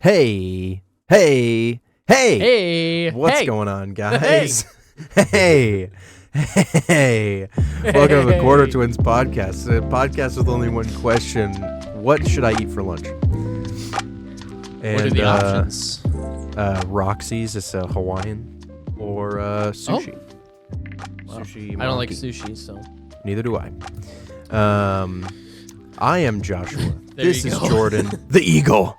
Hey, hey, hey. Hey, What's hey, going on, guys? Hey, hey. Welcome to the Quarter Twins podcast. A podcast with only one question. What should I eat for lunch? And, what are the options? Roxy's is Hawaiian or sushi. Well, Sushi. I don't like monkey. sushi, so Neither do I. I am Joshua. There This you is go. Jordan, the Eagle.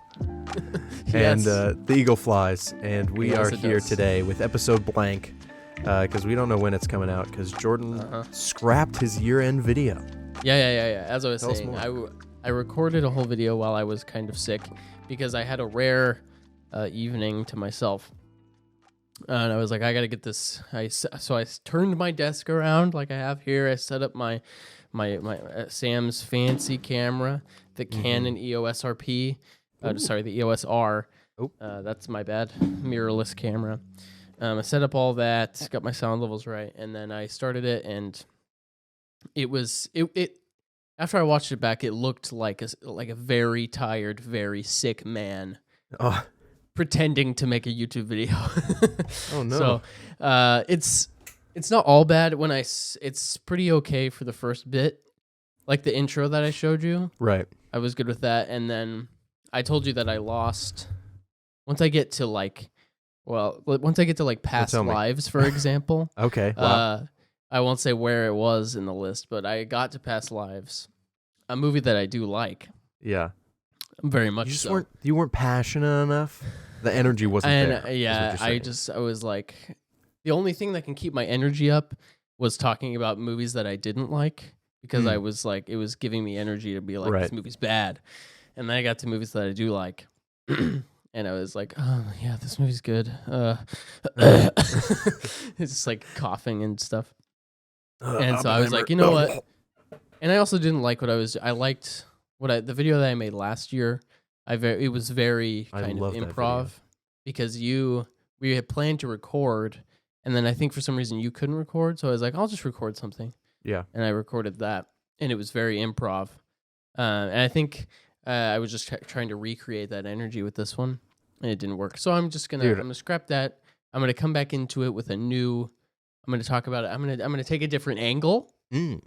Yes. And the Eagle flies, and we Yes, are it here does. today with episode blank, because we don't know when it's coming out, because Jordan scrapped his year-end video. Yeah. As I was Tell us saying, more. I recorded a whole video while I was kind of sick because I had a rare evening to myself, and I was like, I gotta get this. So I turned my desk around like I have here. I set up my Sam's fancy camera, the Canon EOS RP. Sorry, the EOS R. Oh. That's my bad. Mirrorless camera. I set up all that, got my sound levels right, and then I started it, and it was it. After I watched it back, it looked like a very tired, very sick man Oh, pretending to make a YouTube video. oh no. So it's not all bad. It's pretty okay for the first bit, like the intro that I showed you. Right. I was good with that, and then I told you that I lost once I get to past tell me. lives, for example. Okay. Wow. I won't say where it was in the list, but I got to past lives, a movie that I do like Yeah. very much. You just so. weren't passionate enough. The energy wasn't And there. is yeah, what you're saying. I was like, the only thing that can keep my energy up was talking about movies that I didn't like, because I was like, it was giving me energy to be like, Right. this movie's bad. And then I got to movies that I do like, and I was like, oh yeah, this movie's good. It's just like coughing and stuff. And so I was like, you know what? And I also didn't like I liked the video that I made last year. It was very I kind of love that improv, video. because we had planned to record, and then I think for some reason you couldn't record, so I was like, I'll just record something. Yeah. And I recorded that, and it was very improv. And I think I was just trying to recreate that energy with this one, and it didn't work. So I'm just Dude. I'm gonna scrap that. I'm gonna come back into it with I'm gonna talk about it. I'm gonna take a different angle, Mm.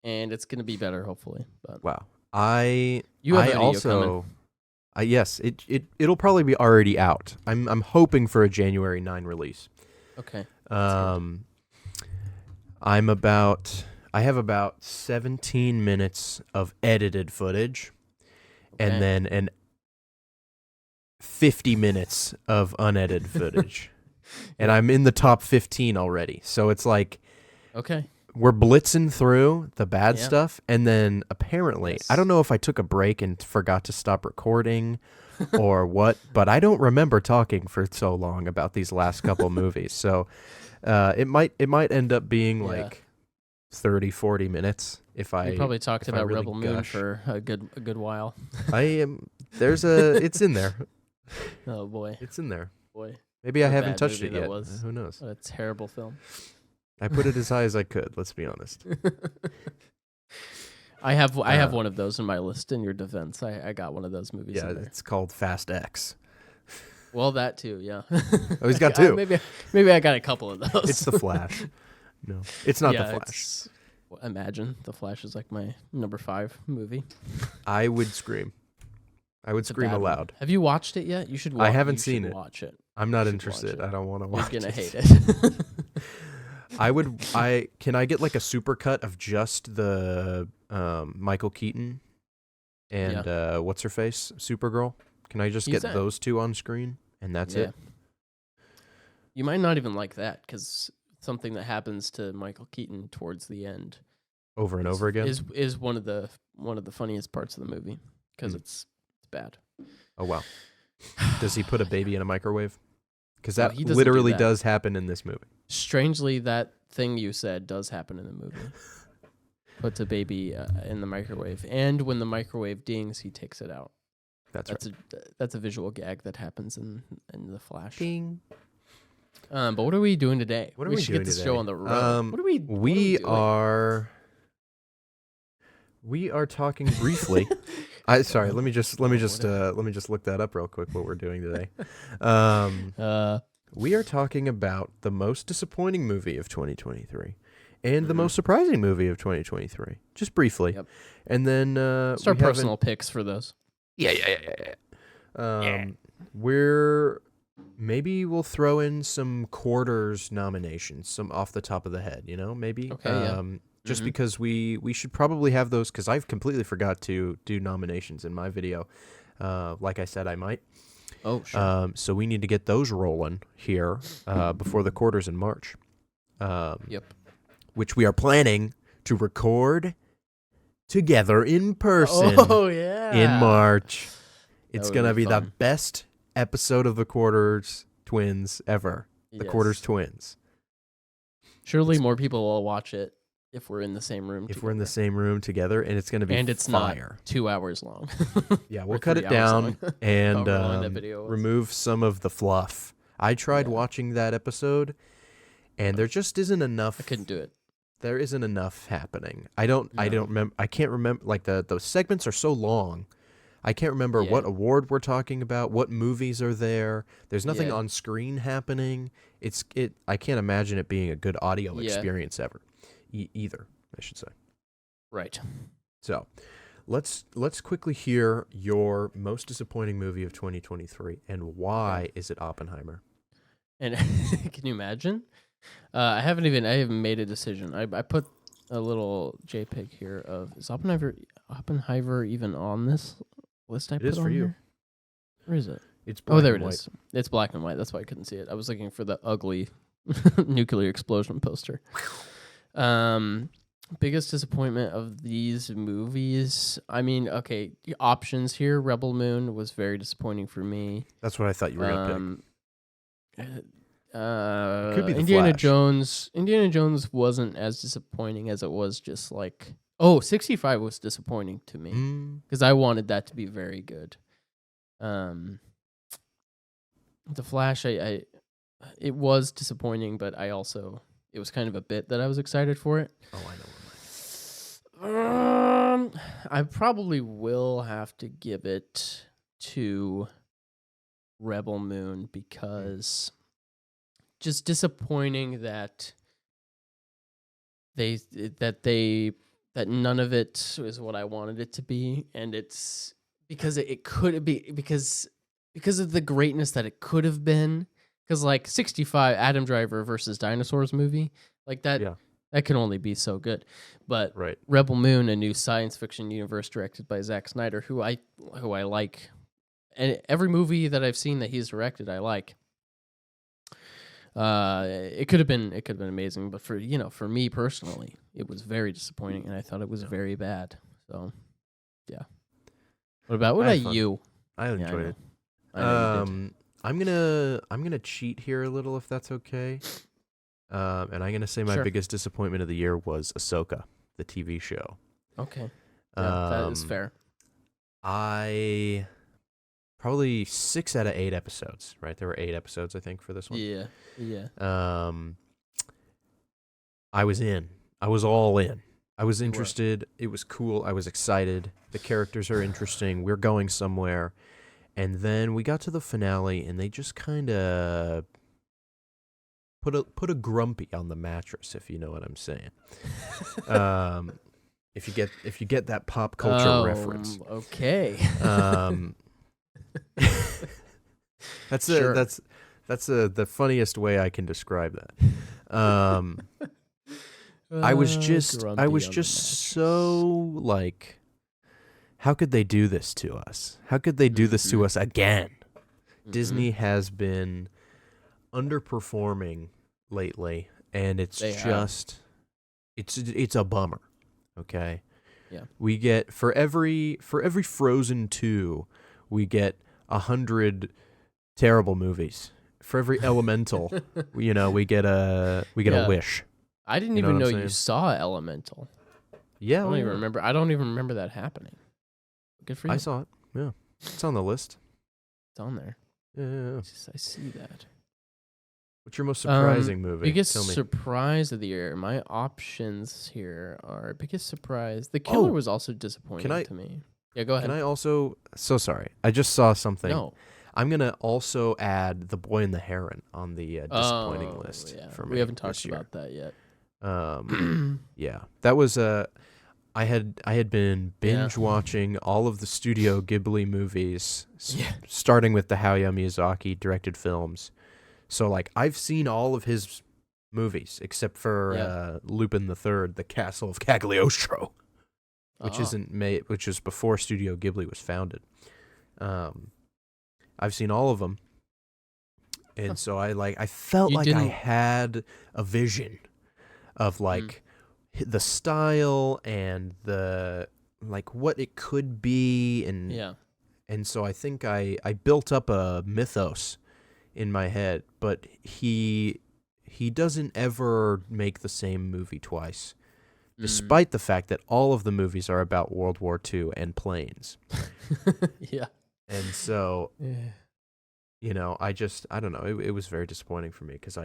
and it's gonna be better, hopefully. But Wow. you have a video coming. Yes, it'll probably be already out. I'm hoping for a January 9 release. Okay. I have about 17 minutes of edited footage, Okay. and then 50 minutes of unedited footage. And I'm in the top 15 already. So it's like Okay. we're blitzing through the bad Yeah. stuff, and then apparently, Yes. I don't know if I took a break and forgot to stop recording or what, but I don't remember talking for so long about these last couple movies. So it might end up being Yeah. like 30, 40 minutes if We I probably talked if I about really Rebel Moon gush. for a good while. it's in there. Oh boy, It's in there. boy, Maybe I What a haven't bad touched movie it that yet. was. Who knows? what a terrible film. I put it as high as I could, let's be honest. I have one of those in my list. In your defense, I got one of those movies. Yeah, in there. it's called Fast X. Well, that too. Yeah. Oh, he's got two. Maybe I got a couple of those. It's The Flash. No, it's not Yeah, The Flash. Imagine The Flash is like my number 5 movie. I would scream. I would It's a scream bad one. aloud. Have you watched it yet? You should. I haven't seen it. Watch it. I'm not should interested. watch it. I don't want to You're watch gonna it. hate it. Can I get like a super cut of just the Michael Keaton and what's her face? Supergirl? Can I just He's get that. those two on screen and that's it? You might not even like that, because something that happens to Michael Keaton towards the end Over and over again? is one of the funniest parts of the movie, because it's bad. Oh wow. Does he put a baby in a microwave? Because No, that he doesn't do literally that. does happen in this movie. Strangely, that thing you said does happen in the movie. Puts a baby in the microwave, and when the microwave dings, he takes it out. That's right. That's a visual gag that happens in the Flash. Ding. But what are we doing today? What are we we should doing get this today? show on the road. What are we? We are talking briefly Sorry. Let me just look that up real quick. What we're doing today. We are talking about the most disappointing movie of 2023 and the most surprising movie of 2023. Just briefly, Yep. and then Start personal picks for those. Yeah. We'll throw in some quarters nominations, some off the top of the head. Maybe. Okay. Just because we should probably have those, because I've completely forgot to do nominations in my video. Like I said, I might. Oh, sure. So we need to get those rolling here before the quarters in March. Yep. Which we are planning to record together in person in March. It's going to be the best episode of the Quarters Twins ever. The Quarters Twins. Surely more people will watch it if we're in the same room We're in the same room together, and it's going to be and it's fire. not 2 hours long. Yeah, we'll cut it down and that video was. remove some of the fluff. I tried watching that episode, and there just isn't enough. I couldn't do it. There isn't enough happening. I don't remember. I can't remember. Like the segments are so long. I can't remember what award we're talking about. What movies are there? There's nothing on screen happening. I can't imagine it being a good audio experience ever. Either, I should say. Right. So, let's quickly hear your most disappointing movie of 2023 and why is it Oppenheimer? And can you imagine? I haven't made a decision. I put a little JPEG here of, is Oppenheimer even on this list I put on here? It is for you. Where is it? It's black there and it white. is. It's black and white. That's why I couldn't see it. I was looking for the ugly nuclear explosion poster. Biggest disappointment of these movies. I mean, okay, options here. Rebel Moon was very disappointing for me. That's what I thought you were going to pick. Could be the Indiana Flash. Jones. Indiana Jones wasn't as disappointing as it was just like 65 was disappointing to me because I wanted that to be very good. The Flash, it was disappointing, but it was kind of a bit that I was excited for it. Oh, I know. I probably will have to give it to Rebel Moon because just disappointing that none of it is what I wanted it to be, and it's because it could be because of the greatness that it could have been. Because like 65 Adam Driver versus Dinosaurs movie, like that, that can only be so good. But Rebel Moon, a new science fiction universe directed by Zack Snyder, who I like, and every movie that I've seen that he's directed, I like. It could have been amazing, but for me personally, it was very disappointing, and I thought it was very bad. So, yeah. What about you? I enjoyed it. I know you did. I'm gonna cheat here a little if that's okay. And I'm gonna say my biggest disappointment of the year was Ahsoka, the TV show. Okay. Yeah, that is fair. I probably 6 out of 8 episodes, right? There were 8 episodes, I think, for this one. Yeah. I was in. I was all in. I was interested. It was cool. I was excited. The characters are interesting. We're going somewhere. And then we got to the finale, and they just kind of put a grumpy on the mattress, if you know what I'm saying. If you get that pop culture reference. Okay. That's the funniest way I can describe that. I was just so like, how could they do this to us? How could they do this to us again? Disney has been underperforming lately, and it's a bummer. Okay. Yeah. We get for every Frozen 2, we get 100 terrible movies. For every Elemental, we get a Wish. I didn't even know you saw Elemental. Yeah, I don't even remember. I don't even remember that happening. Good for you. I saw it. Yeah, it's on the list. It's on there. Yeah. I see that. What's your most surprising movie? Biggest surprise of the year. My options here are biggest surprise. The Killer was also disappointing to me. Yeah, go ahead. Can I also? So sorry, I just saw something. No. I'm gonna also add The Boy and the Heron on the disappointing list for me. We haven't talked this year. about that yet. Yeah, that was I had been binge Yeah. watching all of the Studio Ghibli movies, Yeah. starting with the Hayao Miyazaki directed films. So like I've seen all of his movies except for Lupin the Third, The Castle of Cagliostro, which which is before Studio Ghibli was founded. I've seen all of them, and so I felt like I had a vision of like the style and the like what it could be, and so I think I built up a mythos in my head, but he doesn't ever make the same movie twice, despite the fact that all of the movies are about World War II and planes. Yeah. And so, you know, I don't know. It was very disappointing for me because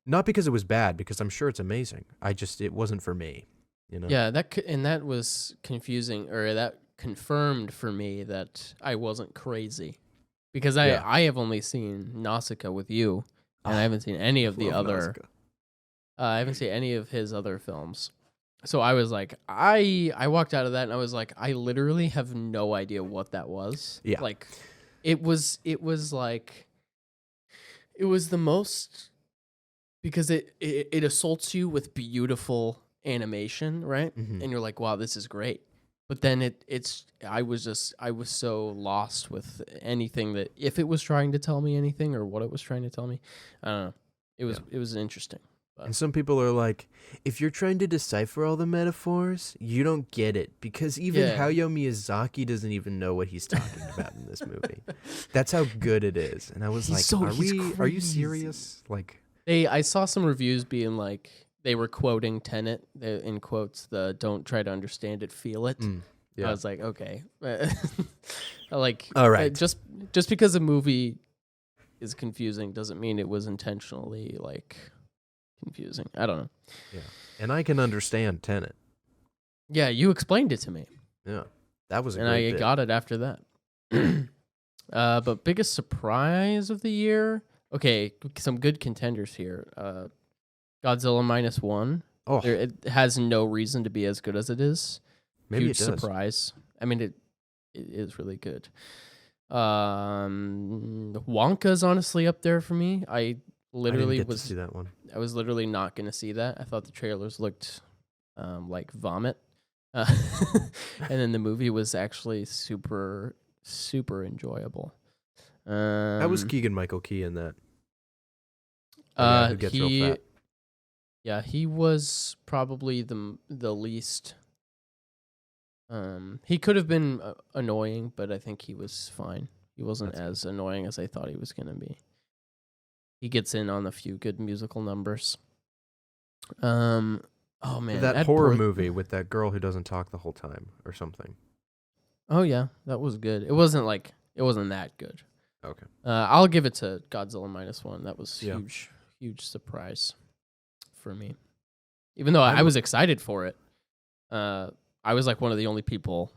not because it was bad, because I'm sure it's amazing. It wasn't for me, you know? Yeah, that was confusing, or that confirmed for me that I wasn't crazy. Because I have only seen Nausicaa with you, and I haven't seen any of the other. I haven't seen any of his other films. So I was like, I walked out of that and I was like, I literally have no idea what that was. Yeah. Like, it was like, it was the most, because it assaults you with beautiful animation, right? Mm-hmm. And you're like, wow, this is great. But then I was so lost with anything that, if it was trying to tell me anything or what it was trying to tell me, I don't know. It was interesting. But. And some people are like, if you're trying to decipher all the metaphors, you don't get it, because even Hayao Miyazaki doesn't even know what he's talking about in this movie. That's how good it is. And I was are you serious? Like, I saw some reviews being like, they were quoting Tenet, in quotes, the "don't try to understand it, feel it." I was like, okay. Like, all right. Just because a movie is confusing doesn't mean it was intentionally, like, confusing. I don't know. Yeah. And I can understand Tenet. Yeah, you explained it to me. Yeah. That was a great And I bit. got it after that. But biggest surprise of the year? Okay, some good contenders here. Godzilla -1. Oh. It has no reason to be as good as it is. Maybe Huge it does. surprise. I mean, it is really good. Wonka's honestly up there for me. I literally didn't get to see that one. I was literally not going to see that. I thought the trailers looked like vomit. And then the movie was actually super, super enjoyable. How was Keegan-Michael Key in that? Who gets real fat? Yeah, he was probably the least. He could have been annoying, but I think he was fine. He wasn't as annoying as I thought he was going to be. He gets in on a few good musical numbers. Oh man, that horror movie with that girl who doesn't talk the whole time or something. Oh yeah, that was good. It wasn't that good. Okay. I'll give it to Godzilla -1. That was huge surprise for me. Even though I was excited for it. I was like one of the only people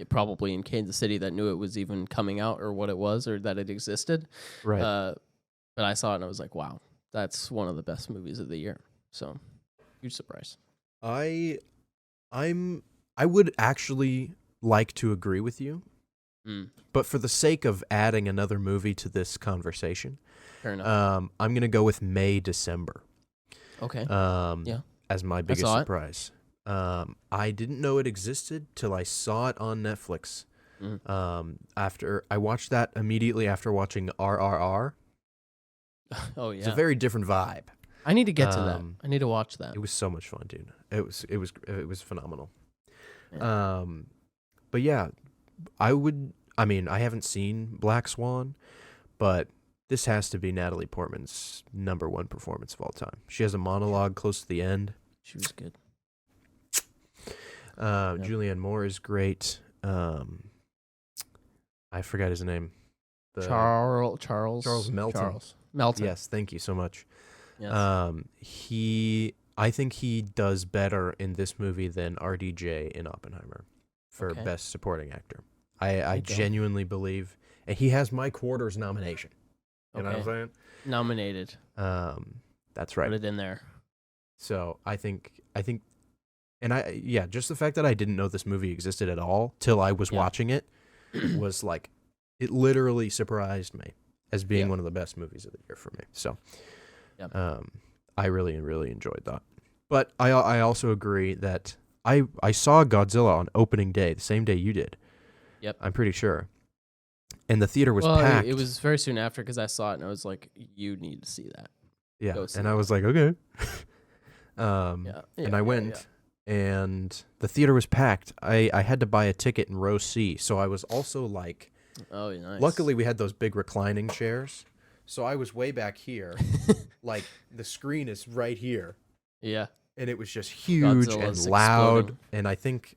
probably in Kansas City that knew it was even coming out or what it was or that it existed. Right. But I saw it and I was like, wow, that's one of the best movies of the year. So, huge surprise. I would actually like to agree with you. But for the sake of adding another movie to this conversation, fair enough. I'm going to go with May-December. Okay. As my biggest surprise. I didn't know it existed till I saw it on Netflix. After I watched that immediately after watching RRR. Oh yeah. It's a very different vibe. I need to get to that. I need to watch that. It was so much fun, dude. It was phenomenal. Yeah. But yeah, I haven't seen Black Swan, but this has to be Natalie Portman's #1 performance of all time. She has a monologue close to the end. She was good. Julianne Moore is great. I forgot his name. Charles Melton. Melton. Yes, thank you so much. Yes. I think he does better in this movie than RDJ in Oppenheimer. for Okay. Best Supporting Actor. I don't. genuinely believe, and he has my quarter's nomination. You know what I'm Okay. saying? Nominated. That's Put right. it in there. So I think, and just the fact that I didn't know this movie existed at all till I was Yeah. watching it was like, it literally surprised me as being Yeah. one of the best movies of the year for me. So, Yeah. I really, really enjoyed that. But I also agree that I saw Godzilla on opening day, the same day you did. Yep. I'm pretty sure. And the theater was Well, packed. it was very soon after because I saw it and I was like, "You need to see that." Yeah, go see and I that. was like, okay. Yeah. And I went, and the theater was packed. I had to buy a ticket in row C, so I was also like, Oh, nice. luckily we had those big reclining chairs, so I was way back here, like the screen is right here, Yeah. and it was just huge Godzilla's and loud. exploding. And I think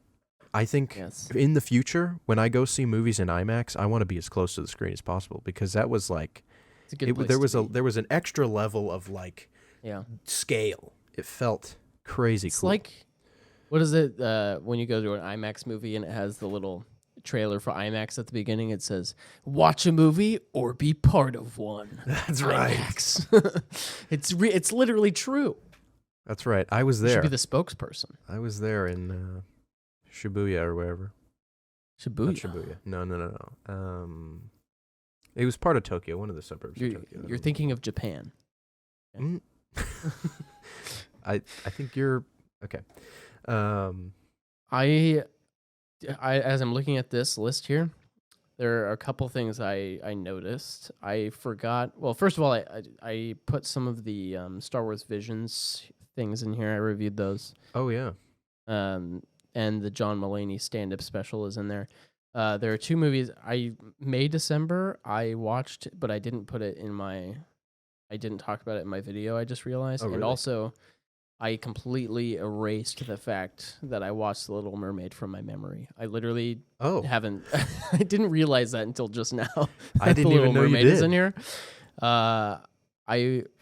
Yes. in the future when I go see movies in IMAX, I want to be as close to the screen as possible because that was like, It's a good place there was an extra level of like Yeah. scale. It felt crazy It's cool. like, what is it when you go to an IMAX movie and it has the little trailer for IMAX at the beginning? It says, "Watch a movie or be part of one." That's right. IMAX. It's literally true. That's right. I was You should there. be the spokesperson. I was there in Shibuya or wherever. Shibuya. Not Shibuya. No. It was part of Tokyo, one of the suburbs of Tokyo. You're thinking of Japan. Mm. I think you're okay. I as I'm looking at this list here, there are a couple things I noticed. I forgot. Well, first of all, I put some of the Star Wars Visions things in here. I reviewed those. Oh yeah. And the John Mulaney stand-up special is in there. There are two movies May December I watched, but I didn't put it in my. I didn't talk about it in my video. I just realized, Oh, and really? also, I completely erased the fact that I watched The Little Mermaid from my memory. I literally Oh, haven't. I didn't realize that until just now. I that didn't The Little even know you Mermaid is did. in here.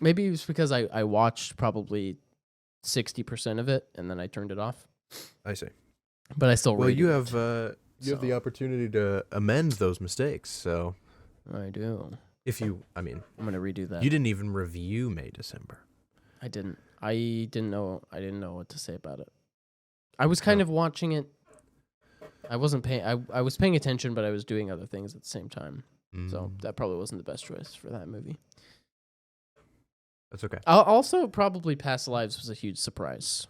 Maybe it was because I watched probably 60% of it and then I turned it off. I see. But I still Well, rated you it. have the So- opportunity to amend those mistakes. So I do. I mean, I'm gonna redo that. you didn't even review May December. I didn't. I didn't know what to say about it. I was kind of watching it. I wasn't paying. I was paying attention, but I was doing other things at the same time. So Mm, that probably wasn't the best choice for that movie. that's okay. Also, probably Past Lives was a huge surprise.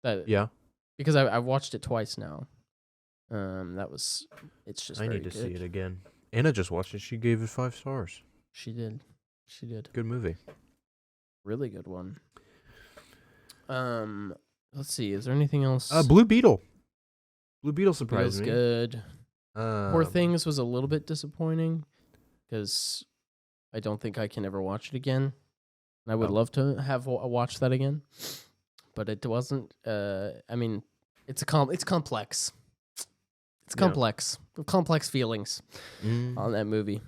Yeah, Because I've watched it twice now. It's just I very need to good. see it again. Anna just watched it. She gave it 5 stars. She did. Good movie. Really good one. Let's see. Is there anything else? Blue Beetle. Blue Beetle It surprised was me. good. Poor Um, Things was a little bit disappointing because I don't think I can ever watch it again. I would Oh. love to have watch that again, but it wasn't. I mean, it's complex. It's Yeah. complex. Complex feelings mm, on that movie.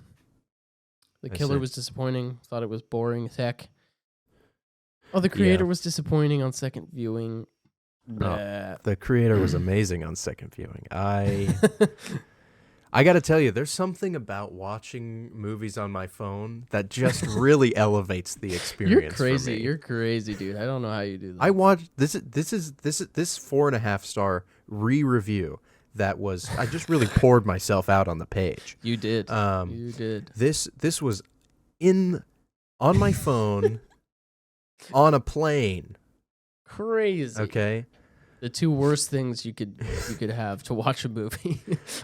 The I killer see. was disappointing. Thought it was boring as heck. Oh, the creator was disappointing on second viewing. Blah. The creator was amazing on second viewing. I got to tell you, there's something about watching movies on my phone that just really elevates the experience. You're crazy. For me. You're crazy, dude. I don't know how you do that. I watched this 4.5 star re-review that was I just really poured myself out on the page. You did. Um, You did. This was on my phone on a plane. Crazy. Okay. The two worst things you could have to watch a movie.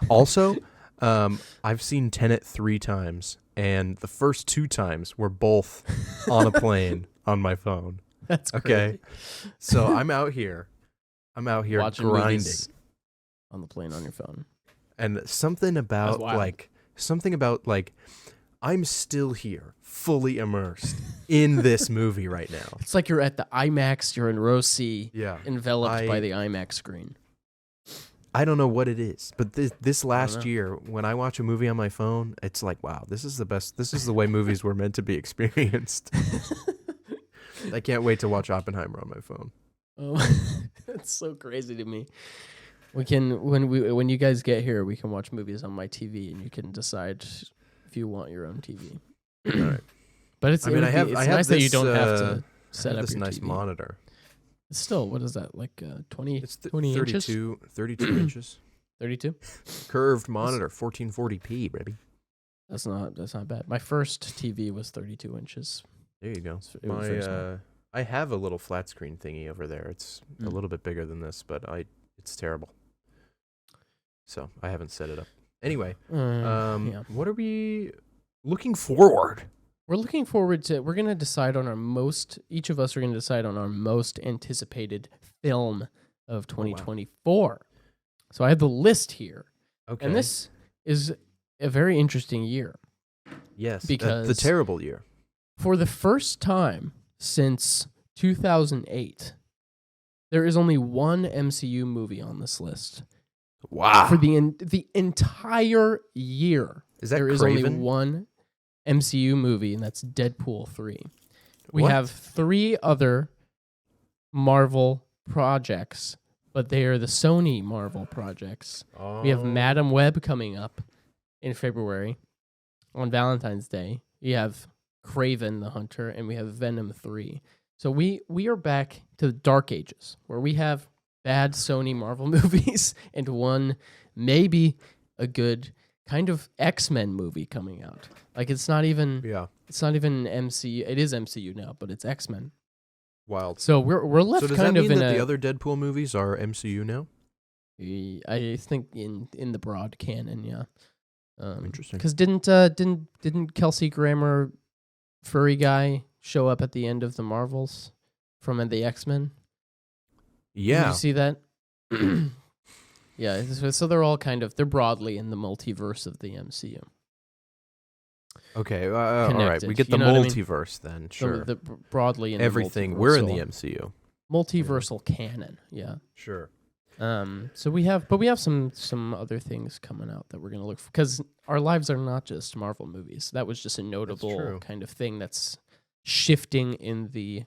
Also, I've seen Tenet 3 times, and the first 2 times were both on a plane on my phone. That's Okay. crazy. So I'm out here Watching grinding, movies on the plane on your phone. and something about wild. like I'm still here, fully immersed in this movie right now. It's like you're at the IMAX. You're in row C, Yeah. enveloped by the IMAX screen. I don't know what it is, but this last know. year, when I watch a movie on my phone, it's like, wow, this is the best. This is the way movies were meant to be experienced. I can't wait to watch Oppenheimer on my phone. Oh, that's so crazy to me. We can when you guys get here, we can watch movies on my TV, and you can decide if you want your own TV. All right. But it's I mean, I have nice that you don't have to I set have up this your nice TV. monitor. It's still, what is that, like 20, It's 20 inches? 32 inches. 32? Curved monitor, 1440p, baby. That's not bad. My first TV was 32 inches. There you go. It was very small. I have a little flat screen thingy over there. It's a little bit bigger than this, but it's terrible. So I haven't set it up. Anyway, Yeah. what are we looking forward? We're looking forward to, we're going to decide on each of us are going to decide on our most anticipated film of 2024. So I have the list here. Okay. And this is a very interesting year. Yes, because the terrible year. For the first time since 2008, there is only one MCU movie on this list. Wow. For the entire year, Is that there is Craven? only one MCU movie, and that's Deadpool 3. We What? have 3 other Marvel projects, but they are the Sony Marvel projects. We have Madam Web coming up in February on Valentine's Day. We have Craven the Hunter, and we have Venom 3. So we are back to the Dark Ages, where we have bad Sony Marvel movies and one maybe a good kind of X-Men movie coming out. Like it's not even MCU. It is MCU now, but it's X-Men. Wild. So we're left So does kind that of mean in that a the other Deadpool movies are MCU now? I think in the broad canon, yeah. Interesting. Because didn't Kelsey Grammer, furry guy, show up at the end of the Marvels from the X-Men? Yeah. Did you see that? Yeah. So they're all they're broadly in the multiverse of the MCU. Okay. All right. We get the You know what I mean? multiverse then. Sure. The broadly in Everything. the We're in the multiversal- MCU. multiversal canon. Yeah. Sure. So we have some other things coming out that we're gonna look for, because our lives are not just Marvel movies. That was just a notable true. kind of thing that's shifting in the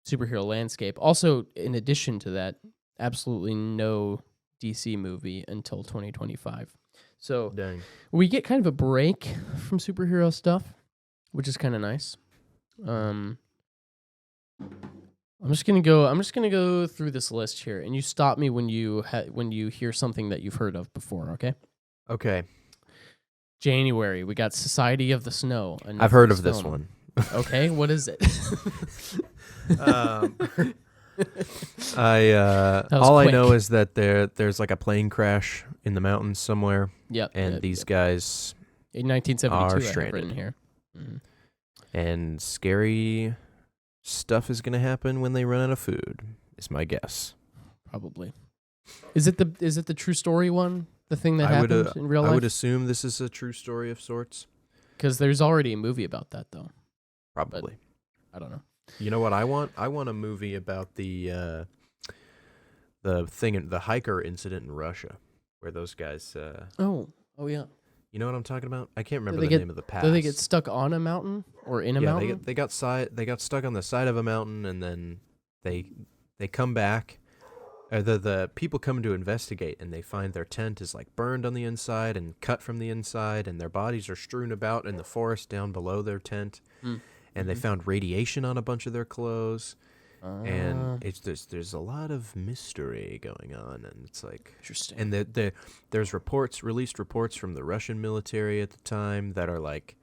superhero landscape. Also, in addition to that, absolutely no DC movie until 2025. So Dang. we get kind of a break from superhero stuff, which is kind of nice. I'm just gonna go through this list here, and you stop me when you hear something that you've heard of before. Okay. Okay. January, we got Society of the Snow. I've heard of Netflix this film. one. Okay, what is it? All I know quick. is that there's like a plane crash in the mountains somewhere, Yep. and these guys in 1972 are I have stranded. written here. Mhm. and scary stuff is gonna happen when they run out of food. Is my guess. Probably. Is it the true story one? The thing that happened in real life? I would assume this is a true story of sorts. Because there's already a movie about that, though. Probably. I don't know. You know what I want? I want a movie about the hiker incident in Russia, where those guys. Oh yeah. You know what I'm talking about? I can't remember they the name of the pass. Do they get stuck on a mountain or in a mountain? They got stuck on the side of a mountain, and then they come back. The people come to investigate, and they find their tent is like burned on the inside and cut from the inside, and their bodies are strewn about in the forest down below their tent. And they found radiation on a bunch of their clothes, and there's a lot of mystery going on, and it's like Interesting. And there's released reports from the Russian military at the time that are like,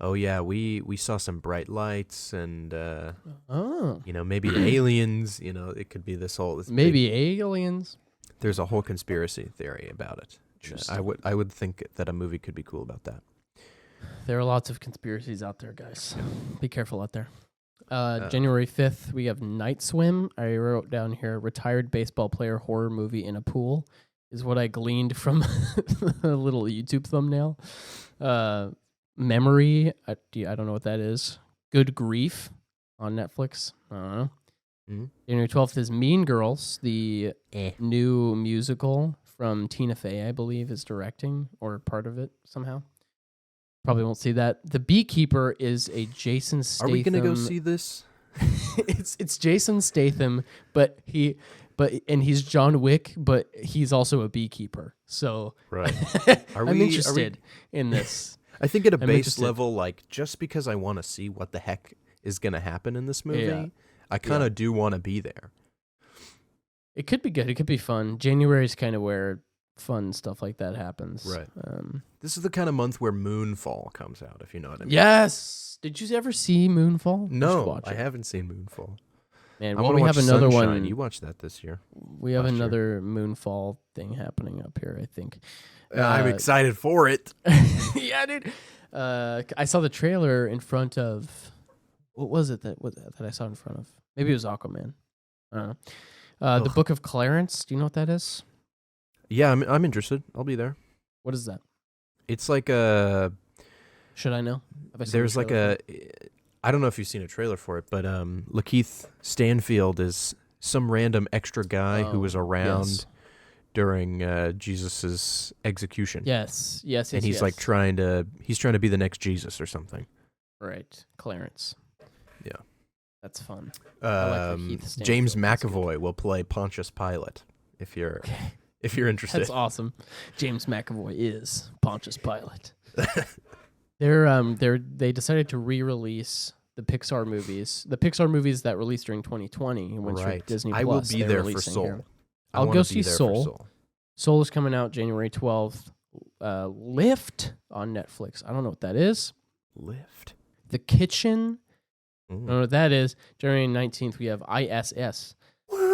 oh yeah, we saw some bright lights, and maybe aliens. It could be this whole aliens. There's a whole conspiracy theory about it. I would think that a movie could be cool about that. There are lots of conspiracies out there, guys. Be careful out there. January 5th, we have Night Swim. I wrote down here, retired baseball player horror movie in a pool, is what I gleaned from a little YouTube thumbnail. Memory, I don't know what that is. Good Grief on Netflix. I don't know. Mm-hmm. January 12th is Mean Girls, the new musical from Tina Fey, I believe, is directing, or part of it somehow. Probably won't see that. The Beekeeper is a Jason Statham. Are we gonna go see this? It's Jason Statham, but and he's John Wick, but he's also a beekeeper. So Right. I'm interested in this. I think at a I'm base interested. level, like, just because I want to see what the heck is going to happen in this movie, Yeah. I kind of do want to be there. It could be good. It could be fun. January is kind of where fun stuff like that happens. Right. This is the kind of month where Moonfall comes out, if you know what I mean. Yes. Did you ever see Moonfall? You should No, watch I it. haven't seen Moonfall. Man, I well, want we to have watch another Sunshine. one. You watched that this year. We have last year. another Moonfall thing happening up here, I think. I'm excited for it. Yeah, dude. I saw the trailer in front of. What was it that I saw in front of? Maybe it was Aquaman. I don't know. The Book of Clarence. Do you know what that is? Yeah, I'm interested. I'll be there. What is that? It's like a. Should I know? Have I seen There's the like trailer a. I don't know if you've seen a trailer for it, but Lakeith Stanfield is some random extra guy who was around yes. during Jesus's execution. Yes, and he's like trying to be the next Jesus or something. Right, Clarence. Yeah, that's fun. I like Lakeith Stanfield. James That's McAvoy will play Pontius Pilate if you're interested. That's awesome. James McAvoy is Pontius Pilate. They decided to re-release the Pixar movies. The Pixar movies that released during 2020 and went straight to Disney Plus. I will be there for Soul. Here. I'll go see Soul. Soul is coming out January 12th. Lift on Netflix. I don't know what that is. Lift. The Kitchen. I don't know what that is. January 19th, we have ISS,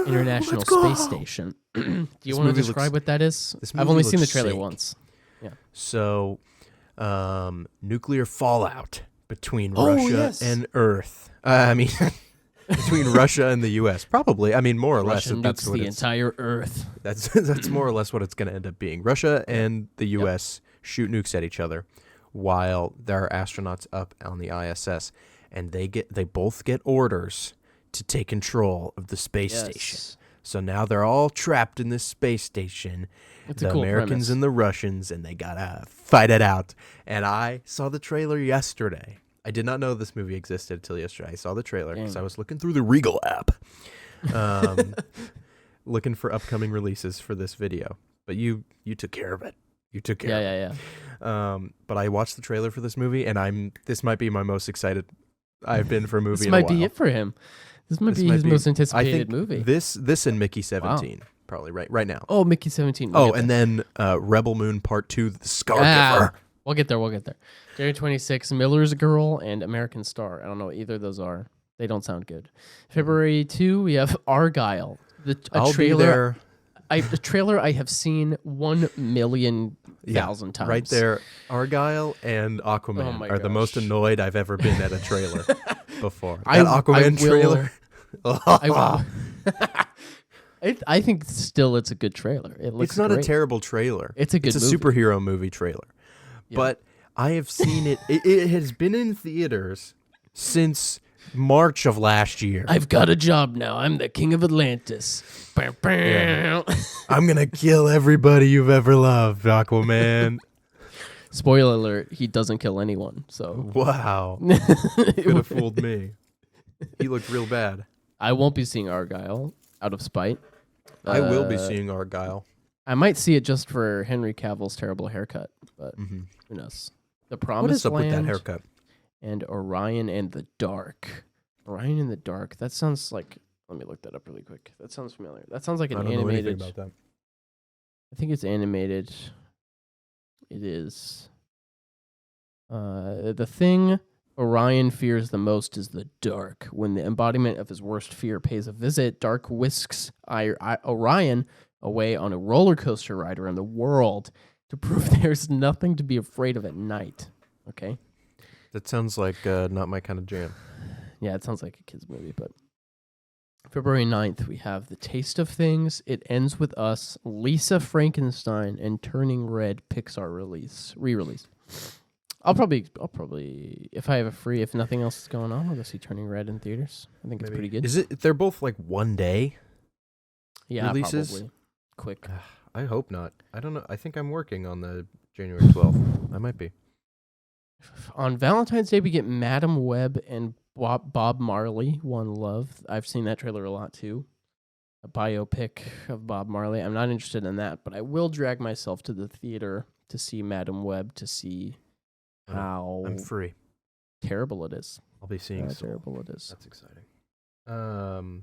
International Space Station. Do you want to describe what that is? I've only seen the trailer once. Yeah. So, nuclear fallout between Russia and Earth. I mean, between Russia and the U.S. Probably. I mean, more or less. That's what the entire Earth. That's more or less what it's going to end up being. Russia and the U.S. shoot nukes at each other while there are astronauts up on the ISS, and they both get orders to take control of the space station. So now they're all trapped in this space station. It's the a cool Americans premise. and the Russians, and they gotta fight it out. And I saw the trailer yesterday. I did not know this movie existed until yesterday. I saw the trailer because I was looking through the Regal app, looking for upcoming releases for this video. But you took care of it. You took care of it. Yeah. But I watched the trailer for this movie, and this might be my most excited I've been for a movie This in a while. might be it for him. This might be his most anticipated movie. This and Mickey 17, probably right now. Oh, Mickey 17. And then Rebel Moon Part 2, The Scargiver. We'll get there. January 26th, Miller's Girl and American Star. I don't know what either of those are. They don't sound good. February 2, we have Argyle. I'll be there. The trailer I have seen 1,000,000 times. Right there. Argyle and Aquaman are the most annoyed I've ever been at a trailer before. That Aquaman trailer. I think still it's a good trailer. It looks It's not great. a terrible trailer. It's a good It's a movie. superhero movie trailer. Yeah. But I have seen it. It has been in theaters since March of last year. I've got a job now. I'm the king of Atlantis. Yeah. I'm going to kill everybody you've ever loved, Aquaman. Spoiler alert, he doesn't kill anyone. So wow. Could have fooled me. He looked real bad. I won't be seeing Argyle out of spite. I will be seeing Argyle. I might see it just for Henry Cavill's terrible haircut, but who knows? The Promised What is up Land with that haircut? and Orion and the Dark. Orion and the Dark. That sounds like. Let me look that up really quick. That sounds familiar. That sounds like an animated. I don't know anything about that. I think it's animated. It is. The thing Orion fears the most is the dark. When the embodiment of his worst fear pays a visit, Dark whisks Orion away on a roller coaster ride around the world to prove there's nothing to be afraid of at night. Okay? That sounds like not my kind of jam. Yeah, it sounds like a kid's movie, but February 9th, we have The Taste of Things, It Ends With Us, Lisa Frankenstein, and Turning Red Pixar re-release. I'll probably, if I have a free, if nothing else is going on, I'll go see Turning Red in theaters. I think it's pretty good. Is it? They're both like one day releases? Probably. Quick. I hope not. I don't know. I think I'm working on the January 12th. I might be. On Valentine's Day, we get Madam Web and Bob Marley, One Love. I've seen that trailer a lot too. a biopic of Bob Marley. I'm not interested in that, but I will drag myself to the theater to see Madam Web to see how I'm free. terrible it is. I'll be seeing How Soul. terrible it is. That's exciting.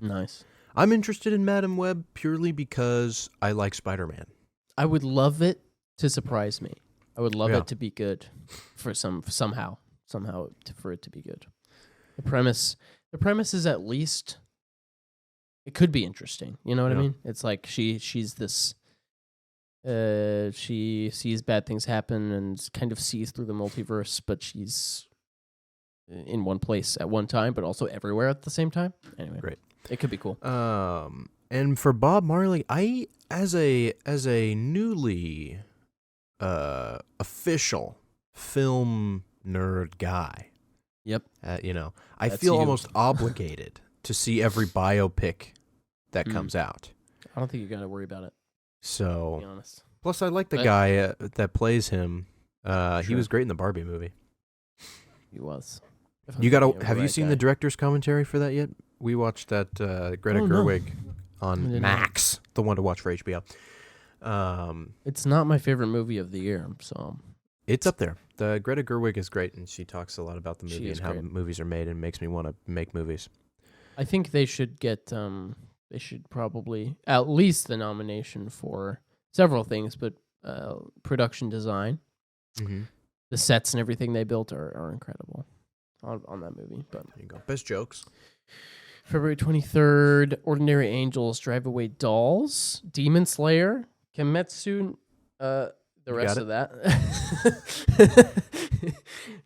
Nice. I'm interested in Madam Web purely because I like Spider-Man. I would love it to surprise me. I would love Yeah. it to be good for somehow for it to be good. The premise is at least it could be interesting. You know what I Yeah. mean? It's like she's this she sees bad things happen and kind of sees through the multiverse, but she's in one place at one time, but also everywhere at the same time. Anyway, Great. It could be cool. And for Bob Marley, I as a newly official film nerd guy. Yep. I That's feel you. almost obligated to see every biopic that comes out. I don't think you got to worry about it, to be So, honest. plus I like the But- guy that plays him. He Sure. was great in the Barbie movie. He was. If I'm You thinking of got the have you right seen guy. the director's commentary for that yet? We watched that Greta Oh, no. Gerwig I on didn't know. Max, the one to watch for HBO. It's not my favorite movie of the year, so It's up there. The Greta Gerwig is great, and she talks a lot about the She movie is and how great. movies are made, and makes me want to make movies. I think they should get they should probably at least the nomination for several things, but production design, Mm-hmm. the sets and everything they built are incredible on that movie. But There you go. Best jokes. February 23rd, Ordinary Angels, Drive Away Dolls, Demon Slayer, Kimetsu, the You rest got of that.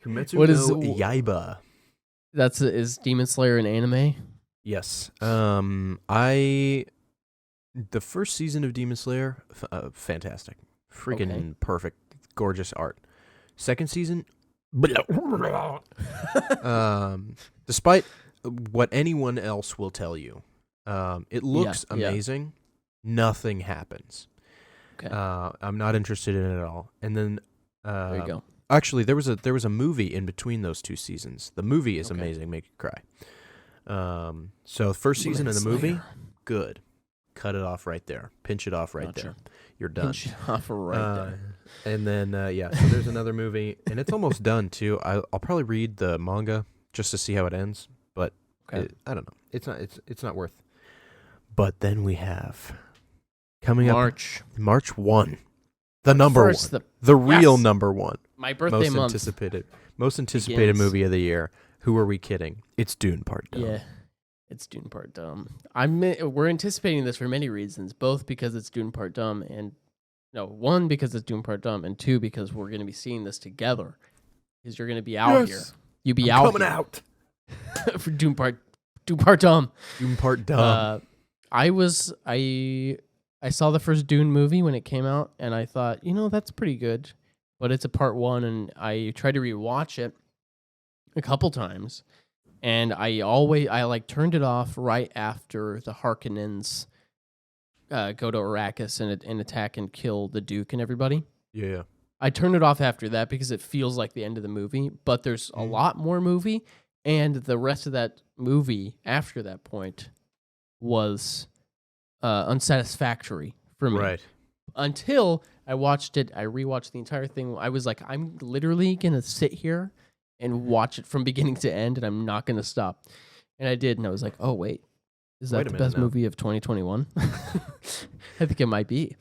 Kimetsu What is- no Yaiba. Is Demon Slayer an anime? Yes. The first season of Demon Slayer, fantastic, freaking Okay. perfect, gorgeous art. Second season, despite what anyone else will tell you, it looks yeah. amazing. Nothing happens. Okay. I'm not interested in it at all. And then, There you go. actually, there was a movie in between those two seasons. The movie is Okay. amazing, make you cry. So first season of the movie, Slayer. good. Cut it off right there. Pinch it off right Gotcha. there. You're done. Pinch it off right there. And then so there's another movie, and it's almost done too. I'll probably read the manga just to see how it ends, but Okay. I don't know. It's not worth. But then we have coming up March 1, the number First, one, the real Yes. number one, my birthday month. most anticipated begins. movie of the year. Who are we kidding? It's Dune Part 2. Yeah, it's Dune Part Dumb. We're anticipating this for many reasons, both because it's Dune Part Dumb, and one because it's Dune Part Dumb, and two because we're going to be seeing this together. Because you're going to be out here. You be I'm out coming here out. for Dune Part Dumb. Dune Part Dumb. I saw the first Dune movie when it came out, and I thought, that's pretty good, but it's a part one, and I tried to rewatch it a couple times, and I turned it off right after the Harkonnens go to Arrakis and attack and kill the Duke and everybody. Yeah. I turned it off after that because it feels like the end of the movie, but there's a lot more movie, and the rest of that movie after that point was unsatisfactory for me. Right. Until I watched it, I rewatched the entire thing. I was like, I'm literally going to sit here and watch it from beginning to end, and I'm not going to stop. And I did, and I was like, oh, wait. Is Wait that a the minute best now. movie of 2021? I think it might be.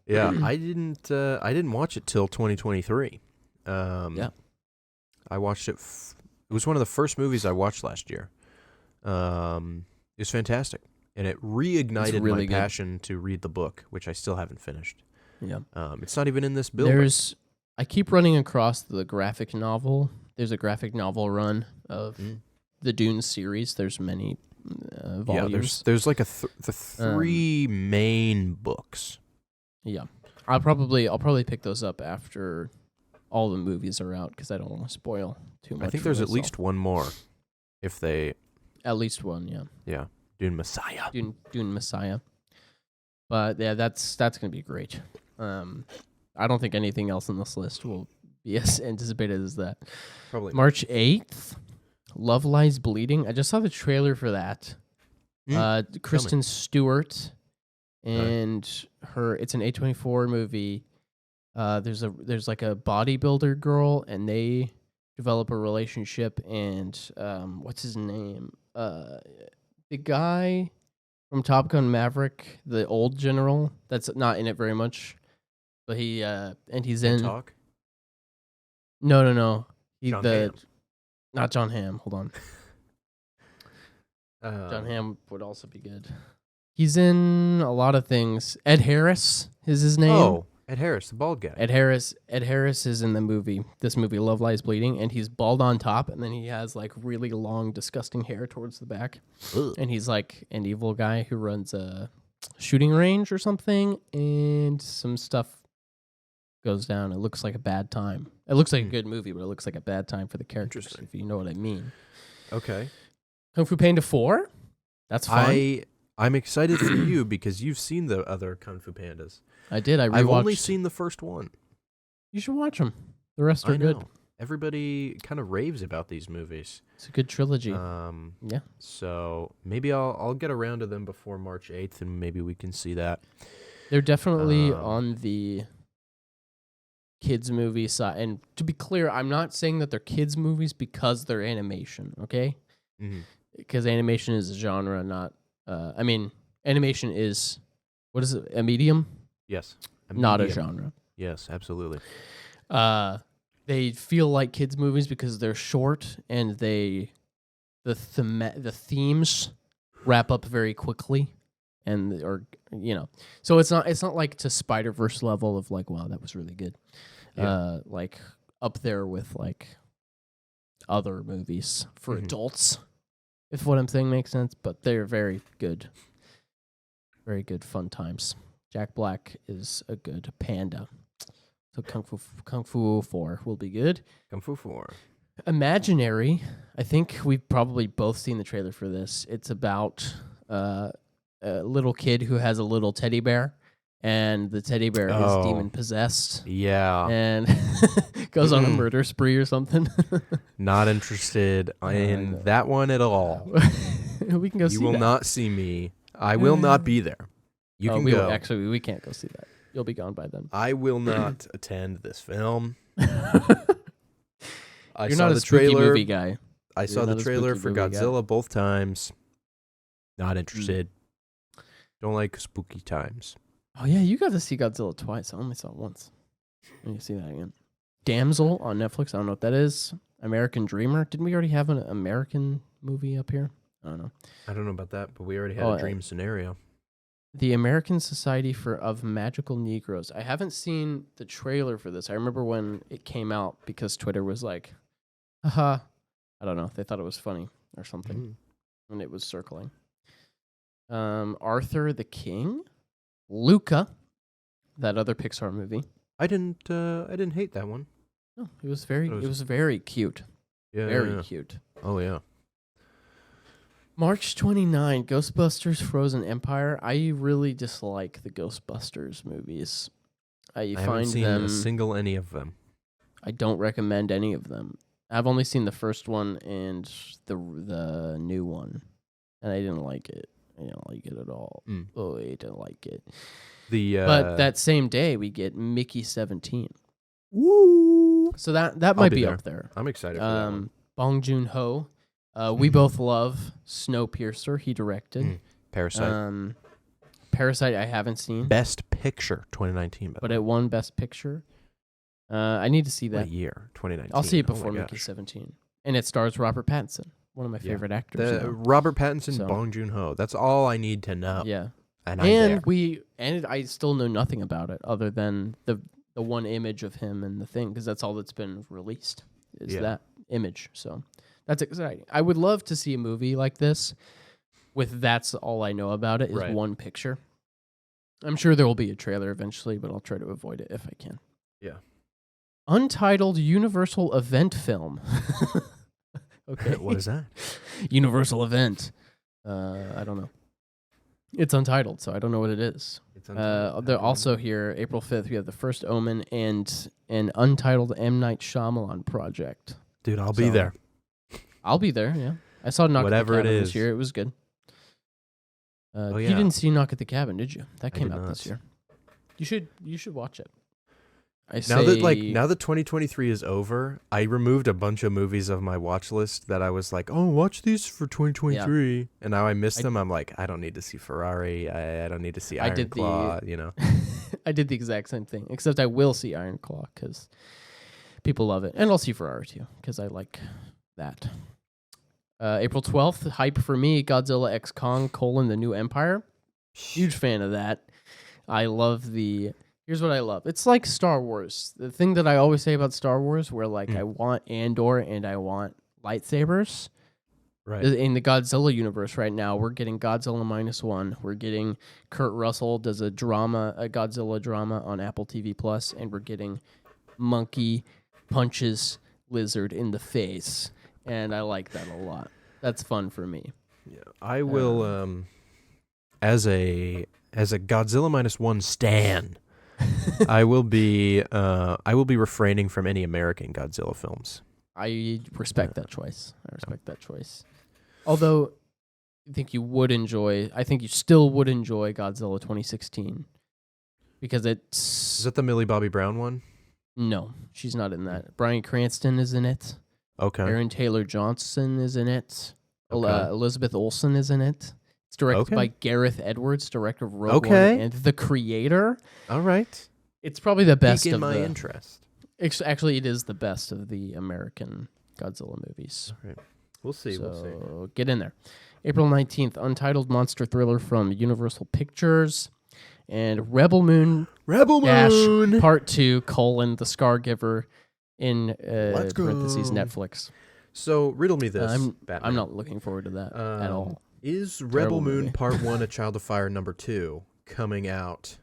Yeah, I didn't watch it till 2023. Yeah. I watched it. It was one of the first movies I watched last year. It was fantastic, and it reignited really my good. passion to read the book, which I still haven't finished. Yeah. It's not even in this build. I keep running across the graphic novel. There's a graphic novel run of the Dune series. There's many volumes. Yeah, there's like the three main books. Yeah, I'll probably pick those up after all the movies are out because I don't want to spoil too much. I think for there's at myself. least one more. If they, At least one, yeah. yeah, Dune Messiah. Dune Messiah. But yeah, that's gonna be great. I don't think anything else on this list will be as anticipated as that. Probably. March 8th, Love Lies Bleeding. I just saw the trailer for that. Kristen Stewart and her. It's an A24 movie. There's like a bodybuilder girl, and they develop a relationship. And what's his name? The guy from Top Gun Maverick, the old general. That's not in it very much, but he's in. Talk. No. John Hamm. Not John Hamm. Hold on. John Hamm would also be good. He's in a lot of things. Ed Harris is his name. Oh, Ed Harris, the bald guy. Ed Harris is in this movie, Love Lies Bleeding, and he's bald on top, and then he has like really long, disgusting hair towards the back. Ugh. And he's like an evil guy who runs a shooting range or something, and some stuff goes down. It looks like a bad time. It looks like a good movie, but it looks like a bad time for the characters, if you know what I mean. Okay. Kung Fu Panda 4? That's fun. I'm excited for you because you've seen the other Kung Fu Pandas. I did. I've only seen the first one. You should watch them. The rest are good. Everybody kind of raves about these movies. It's a good trilogy. Yeah. So maybe I'll get around to them before March 8th, and maybe we can see that. They're definitely on the kids movie side. And to be clear, I'm not saying that they're kids movies because they're animation, okay? Because animation is a genre, not... animation is... What is it? A medium? Yes. Not a genre. Yes, absolutely. They feel like kids movies because they're short and the themes wrap up very quickly, so it's not like to Spider-Verse level of like, wow, that was really good. Like up there with like other movies for adults, if what I'm saying makes sense, but they're very good fun times. Jack Black is a good panda. So Kung Fu 4 will be good. Kung Fu 4. Imaginary. I think we've probably both seen the trailer for this. It's about a little kid who has a little teddy bear, and the teddy bear is demon possessed. Yeah. And goes on a murder spree or something. Not interested in that one at all. We can go see that. You will not see me. I will not be there. You can go. Actually, we can't go see that. You'll be gone by then. I will not attend this film. You're not a spooky movie guy. I saw the trailer for Godzilla both times. Not interested. Don't like spooky times. Oh, yeah, you got to see Godzilla twice. I only saw it once. I need to see that again. Damsel on Netflix. I don't know what that is. American Dreamer. Didn't we already have an American movie up here? I don't know. I don't know about that, but we already had a dream scenario. The American Society of Magical Negroes. I haven't seen the trailer for this. I remember when it came out because Twitter was like, haha. I don't know. They thought it was funny or something. And it was circling. Arthur the King. Luca. That other Pixar movie. I didn't hate that one. No, it was very cute. Yeah. Very cute. Oh, yeah. March 29, Ghostbusters Frozen Empire. I really dislike the Ghostbusters movies. I haven't seen a single any of them. I don't recommend any of them. I've only seen the first one and the new one, and I didn't like it. I didn't like it at all. Oh, I didn't like it. But that same day, we get Mickey 17. Woo! So that might be up there. I'm excited for that one. Bong Joon-ho. We both love Snowpiercer. He directed. Parasite. Parasite I haven't seen. Best Picture 2019. But it won Best Picture. I need to see that. What year? 2019. I'll see it before Mickey 17. And it stars Robert Pattinson, one of my favorite actors. Robert Pattinson, Bong Joon-ho. That's all I need to know. Yeah. And I still know nothing about it other than the one image of him and the thing, because that's all that's been released is that image. So that's exciting. I would love to see a movie like this with that's all I know about it is one picture. I'm sure there will be a trailer eventually, but I'll try to avoid it if I can. Yeah. Untitled Universal Event film. Okay. What is that? Universal Event. I don't know. It's untitled, so I don't know what it is. It's untitled. They're also here, April 5th, we have The First Omen and an untitled M. Night Shyamalan project. Dude, I'll be there. I'll be there, yeah. I saw Knock at the Cabin this year. It was good. Oh, You yeah. didn't see Knock at the Cabin, did you? That came did out not. this year. You should watch it. Now that 2023 is over, I removed a bunch of movies of my watch list that I was like, oh, watch these for 2023, and now I miss them. I'm like, I don't need to see Ferrari. I don't need to see Iron Claw. You know, I did the exact same thing, except I will see Iron Claw because people love it, and I'll see Ferrari too because I like that. April 12th, hype for me: Godzilla x Kong: The New Empire. Huge fan of that. I love the. Here's what I love. It's like Star Wars. The thing that I always say about Star Wars, where like I want Andor and I want lightsabers. right? In the Godzilla universe right now, we're getting Godzilla -1. We're getting Kurt Russell does a Godzilla drama on Apple TV Plus, and we're getting Monkey punches Lizard in the face, and I like that a lot. That's fun for me. Yeah, I will. As a Godzilla -1 stan, I will be refraining from any American Godzilla films. I respect that choice. Although I think you still would enjoy Godzilla 2016 because Is that the Millie Bobby Brown one? No, she's not in that. Bryan Cranston is in it. Okay. Aaron Taylor Johnson is in it. Okay. Elizabeth Olsen is in it. It's directed by Gareth Edwards, director of Rogue One and the creator. All right. It's probably the best Piquing of my the interest. Actually, it is the best of the American Godzilla movies. All right. We'll see. So get in there. April 19th, untitled monster thriller from Universal Pictures. And Rebel Moon Part 2, the Scargiver in parentheses Netflix. So riddle me this, Batman. I'm not looking forward to that at all. Is Rebel Moon Part 1 A Child of Fire number 2 coming out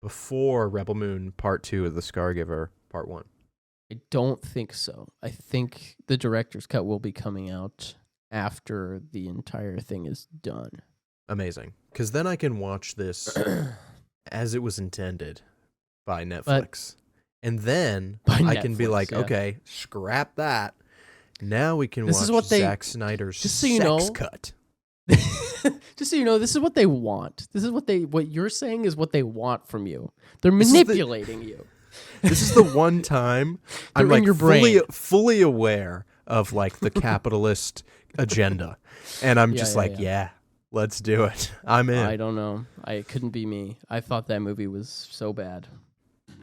before Rebel Moon Part 2 of the Scargiver Part 1? I don't think so. I think the director's cut will be coming out after the entire thing is done. Amazing. Because then I can watch this as it was intended by Netflix. And then I can be like, okay, scrap that. Now we can watch Zack Snyder's sex cut. Just so you know, this is what they want. This is what you're saying is what they want from you. They're manipulating you. This is the one time I'm like fully aware of like the capitalist agenda. And I'm just yeah, let's do it. I'm in. I don't know. It couldn't be me. I thought that movie was so bad.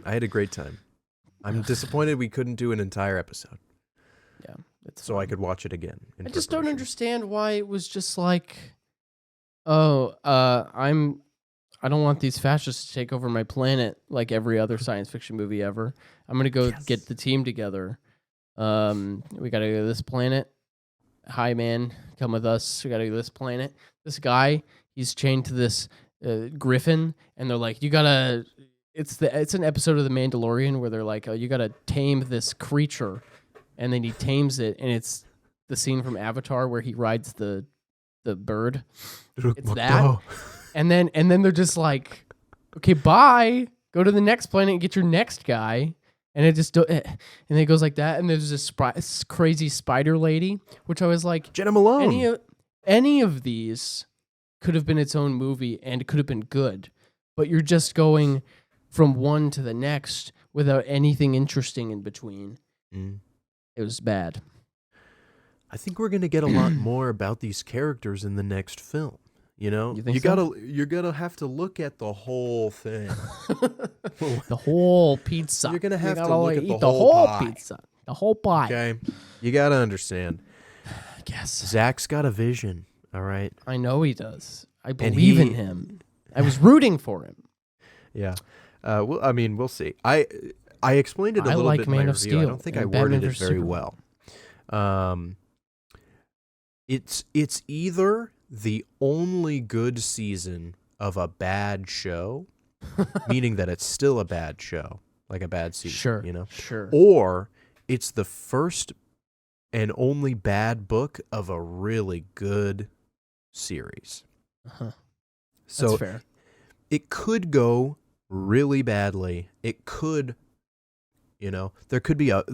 I had a great time. I'm disappointed we couldn't do an entire episode. Yeah. So I could watch it again. I just don't understand why it was just like, I don't want these fascists to take over my planet like every other science fiction movie ever. I'm going to go get the team together. We got to go to this planet. Hi, man. Come with us. We got to go to this planet. This guy, he's chained to this griffin, and they're like, you got to... It's an episode of The Mandalorian where they're like, oh, you got to tame this creature, and then he tames it, and it's the scene from Avatar where he rides the bird. It's that. And then they're just like, okay, bye. Go to the next planet and get your next guy. And it just and it goes like that. And there's this crazy spider lady, which I was like, Jenna Malone. Any of these could have been its own movie and it could have been good. But you're just going from one to the next without anything interesting in between. It was bad. I think we're gonna get a lot more about these characters in the next film. You know, you're gonna have to look at the whole thing, the whole pizza. You're gonna have to look at the whole pie. Pizza, the whole pie. Okay, you gotta understand. I guess Zach's got a vision. All right, I know he does. I believe in him. I was rooting for him. Yeah. Well, I mean, we'll see. I explained it a little bit in my review. Steel I don't think I worded it very well. It's either the only good season of a bad show, meaning that it's still a bad show, like a bad season, you know? Sure. Or it's the first and only bad book of a really good series. So that's fair. It could go really badly. It could, there could be a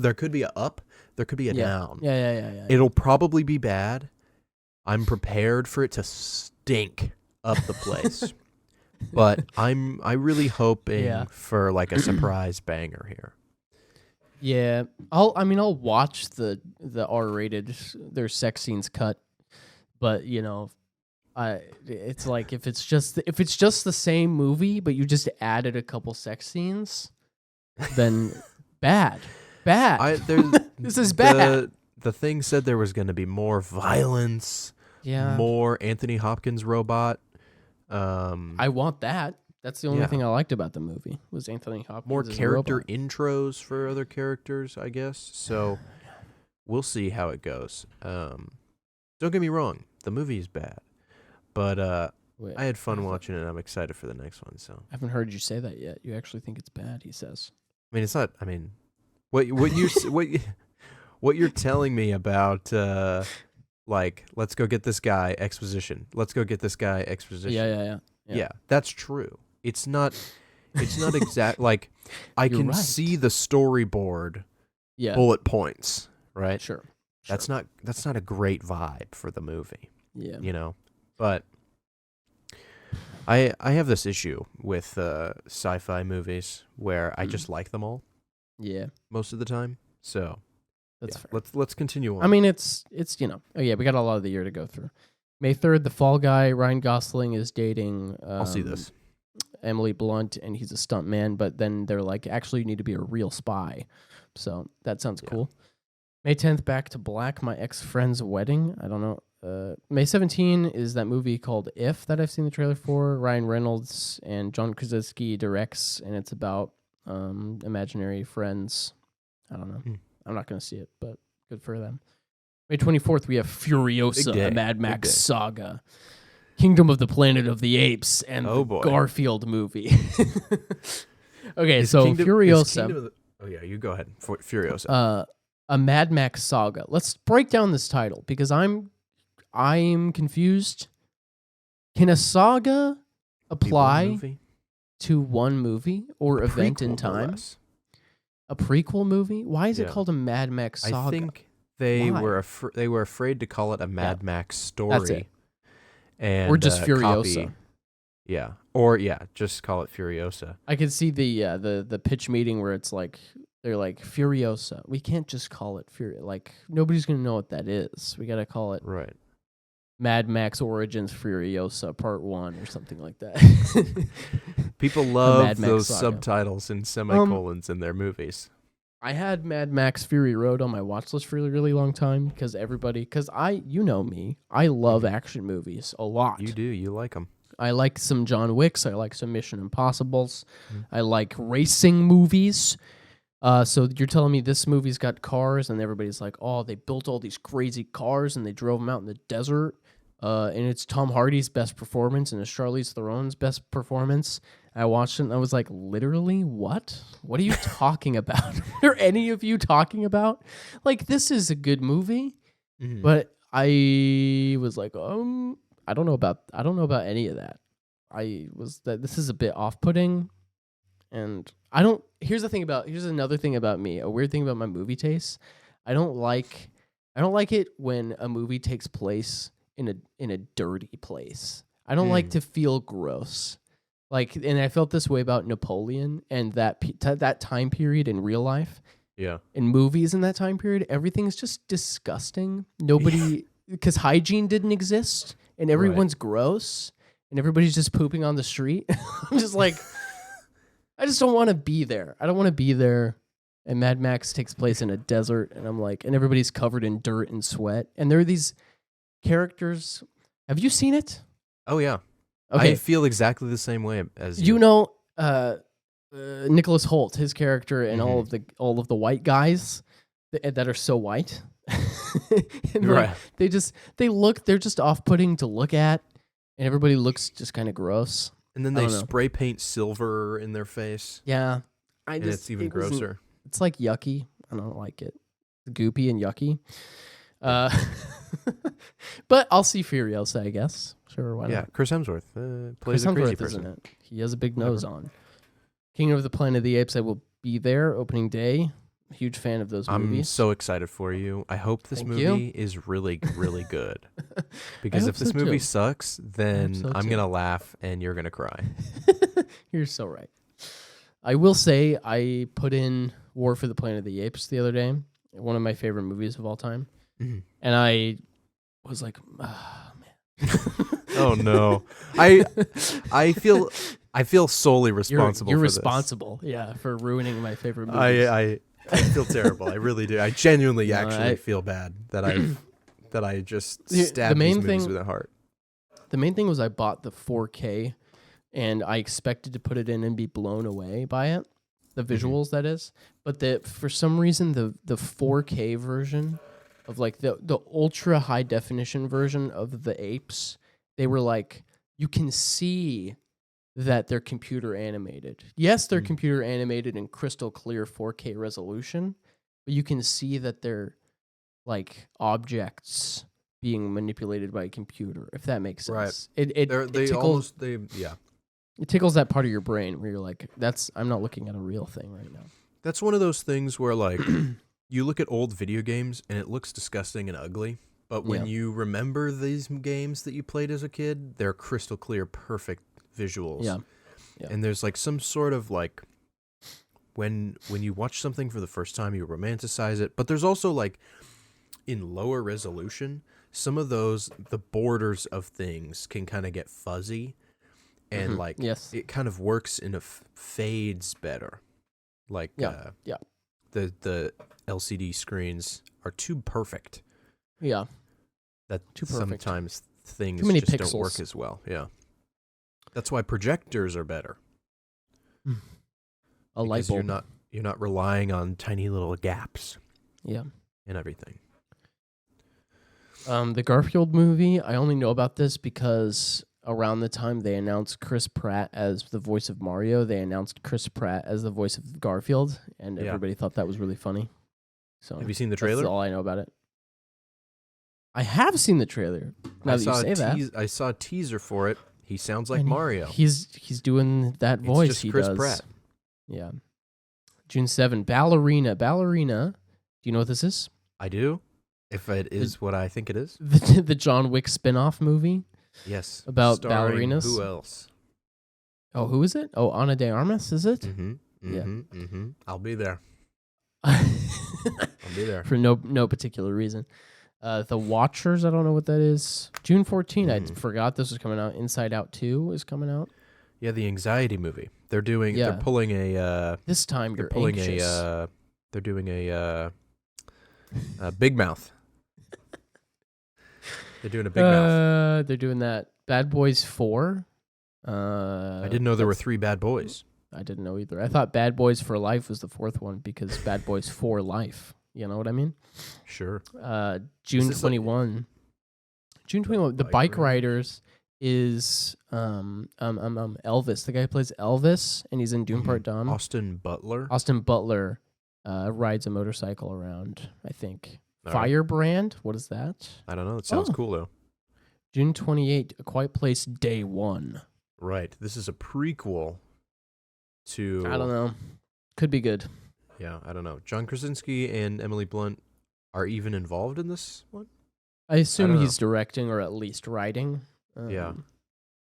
up, there could be a down. Yeah. It'll probably be bad. I'm prepared for it to stink up the place. But I really hoping Yeah. for like a surprise banger here. Yeah, I'll watch the R-rated, their sex scenes cut, but it's like if it's just the same movie, but you just added a couple sex scenes, then bad. This is bad. The thing said there was going to be more violence, more Anthony Hopkins robot. I want that. That's the only thing I liked about the movie was Anthony Hopkins. More as a character robot. intros for other characters, I guess. So we'll see how it goes. Don't get me wrong, the movie is bad, but I had fun watching it. And I'm excited for the next one. So I haven't heard you say that yet. You actually think it's bad? He says. I mean, it's not. I mean, what you're telling me about like, let's go get this guy exposition. Let's go get this guy exposition. Yeah, that's true. It's not exact. Like, I can see the storyboard bullet points, right? Sure. That's not a great vibe for the movie. Yeah. But I have this issue with sci-fi movies where I just like them all. Yeah. Most of the time. So that's fair. Let's continue on. I mean, it's we got a lot of the year to go through. May 3rd, The Fall Guy. Ryan Gosling is dating. I'll see this. Emily Blunt, and he's a stunt man, but then they're like, actually, you need to be a real spy. So that sounds cool. May 10th, Back to Black, My Ex-Friend's Wedding. I don't know. May 17 is that movie called If that I've seen the trailer for. Ryan Reynolds and John Krasinski directs, and it's about imaginary friends. I don't know. I'm not going to see it, but good for them. May 24th, we have Furiosa, a Mad Max saga. Kingdom of the Planet of the Apes, and the Garfield movie. Okay, so Furiosa. You go ahead. Furiosa. A Mad Max saga. Let's break down this title because I'm confused. Can a saga apply to one movie or event in time? A prequel movie? Why is it called a Mad Max saga? I think they were afraid to call it a Mad Max story. That's it. And, or just Furiosa. Just call it Furiosa. I could see the pitch meeting where it's like they're like Furiosa. We can't just call it Furiosa. Like nobody's gonna know what that is. We gotta call it Mad Max Origins Furiosa Part 1 or something like that. People love those subtitles and semicolons in their movies. I had Mad Max Fury Road on my watch list for a really long time because you know me, I love action movies a lot. You do, you like them. I like some John Wicks, I like some Mission Impossibles, I like racing movies. So you're telling me this movie's got cars and everybody's like, oh, they built all these crazy cars and they drove them out in the desert. And it's Tom Hardy's best performance and it's Charlize Theron's best performance. I watched it and I was like, literally, what? What are you talking about? What are any of you talking about? Like, this is a good movie, but I was like, I don't know about any of that. This is a bit off-putting, and here's another thing about me, a weird thing about my movie taste. I don't like it when a movie takes place in a dirty place. I don't like to feel gross. Like, and I felt this way about Napoleon and that time period in real life. Yeah. In movies in that time period, everything's just disgusting. Because hygiene didn't exist, and everyone's gross, and everybody's just pooping on the street. I'm just like, I just don't want to be there. I don't want to be there. And Mad Max takes place in a desert, and I'm like, and everybody's covered in dirt and sweat. And there are these characters. Have you seen it? Oh, yeah. Okay. I feel exactly the same way as you. Nicholas Hoult, his character, and all of the white guys that are so white. Right. They're just off-putting to look at, and everybody looks just kind of gross. And then they spray paint silver in their face. Yeah. It's even grosser. It's like yucky. I don't like it. Goopy and yucky. But I'll see Furiosa, I guess. Sure, why not? Yeah, Chris Hemsworth plays a crazy person. Isn't it? He has a big nose on. Kingdom of the Planet of the Apes, I will be there opening day. Huge fan of those movies. I'm so excited for you. I hope this movie is really, really good. Because hope if this so, movie too. sucks, then so, I'm too. going to laugh and you're going to cry. You're so right. I will say I put in War for the Planet of the Apes the other day, one of my favorite movies of all time, Mhm. and I was like, oh, man. Oh no. I feel solely responsible You're for responsible, yeah, for ruining my favorite this. movies. I feel terrible. I really do. I genuinely No, actually I- feel bad that I just The stabbed main these movies thing- with a heart. The main thing was I bought the 4K, and I expected to put it in and be blown away by it, the visuals that is. But for some reason the 4K version of like the ultra high definition version of the apes, they were like, you can see that they're computer animated. Yes, they're computer animated in crystal clear 4K resolution, but you can see that they're like objects being manipulated by a computer, if that makes sense. Right. It tickles Yeah. it tickles that part of your brain where you're like, I'm not looking at a real thing right now. That's one of those things where like you look at old video games and it looks disgusting and ugly, but when Yeah. you remember these games that you played as a kid, they're crystal clear, perfect visuals. Yeah. Yeah. And there's like some sort of like when you watch something for the first time, you romanticize it, but there's also like in lower resolution, some of those, the borders of things can kind of get fuzzy and like Yes. it kind of works in fades better. Like Yeah. the LCD screens are too perfect. Yeah. That Too perfect. sometimes things Too many just pixels. don't work as well. Yeah. That's why projectors are better. A light Because bulb. you're not relying on tiny little gaps Yeah. in everything. The Garfield movie, I only know about this because around the time they announced Chris Pratt as the voice of Mario, they announced Chris Pratt as the voice of Garfield, and Yeah. everybody thought that was really funny. So Have you seen the that's trailer? all I know about it. I have seen the trailer. Now that you say that, I saw a teaser for it. He sounds like and Mario. He's doing that It's voice just he Chris does. Pratt. Yeah. June 7, Ballerina. Do you know what this is? I do. If it is what I think it is. The John Wick spin-off movie Yes. about Starring ballerinas. Who else? Oh, who is it? Oh, Ana de Armas, is it? Mm-hmm. Yeah. Mm-hmm. Mm-hmm. I'll be there. I'll be there. For no particular reason. The Watchers, I don't know what that is. June 14, I forgot this was coming out. Inside Out 2 is coming out. Yeah, the anxiety movie. They're Yeah. pulling a This time they're you're pulling anxious. they're doing a Big Mouth. They're doing a Big Mouth. They're doing that. Bad Boys 4. I didn't know there were 3 bad boys. I didn't know either. I thought Bad Boys for Life was the 4th one because Bad Boys for Life. You know what I mean? Sure. June this 21. June 21. The Bike Bike Riders? Riders is Elvis. The guy who plays Elvis, and he's in Doom Part Dumb. Austin Butler. Austin Butler rides a motorcycle around, I think. All right. Firebrand? What is that? I don't know. It sounds Oh. cool though. June 28, A Quiet Place Day 1. Right. This is a prequel to I don't know. Could be good. Yeah, I don't know. John Krasinski and Emily Blunt are even involved in this one? I assume don't he's directing or at least writing. Yeah.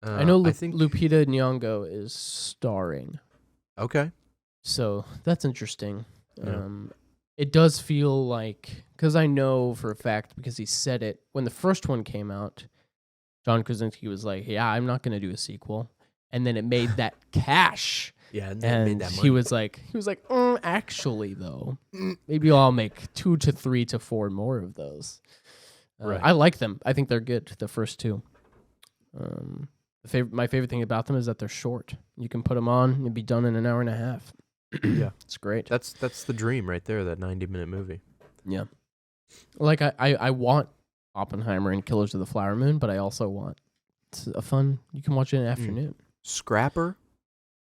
I know I think Lupita Nyong'o is starring. Okay. So that's interesting. Yeah. It does feel like, because I know for a fact, because he said it when the first one came out, John Krasinski was like, yeah, I'm not going to do a sequel. And then it made that cash. Yeah, and they made And that money. he was like, actually, though, maybe I'll make 2 to 3 to 4 more of those. Right. I like them. I think they're good, the first 2. My favorite thing about them is that they're short. You can put them on and be done in an hour and a half. Yeah. It's great. That's the dream right there, that 90-minute movie. Yeah. Like, I want Oppenheimer and Killers of the Flower Moon, but I also want a fun, you can watch it in the afternoon. Scrapper,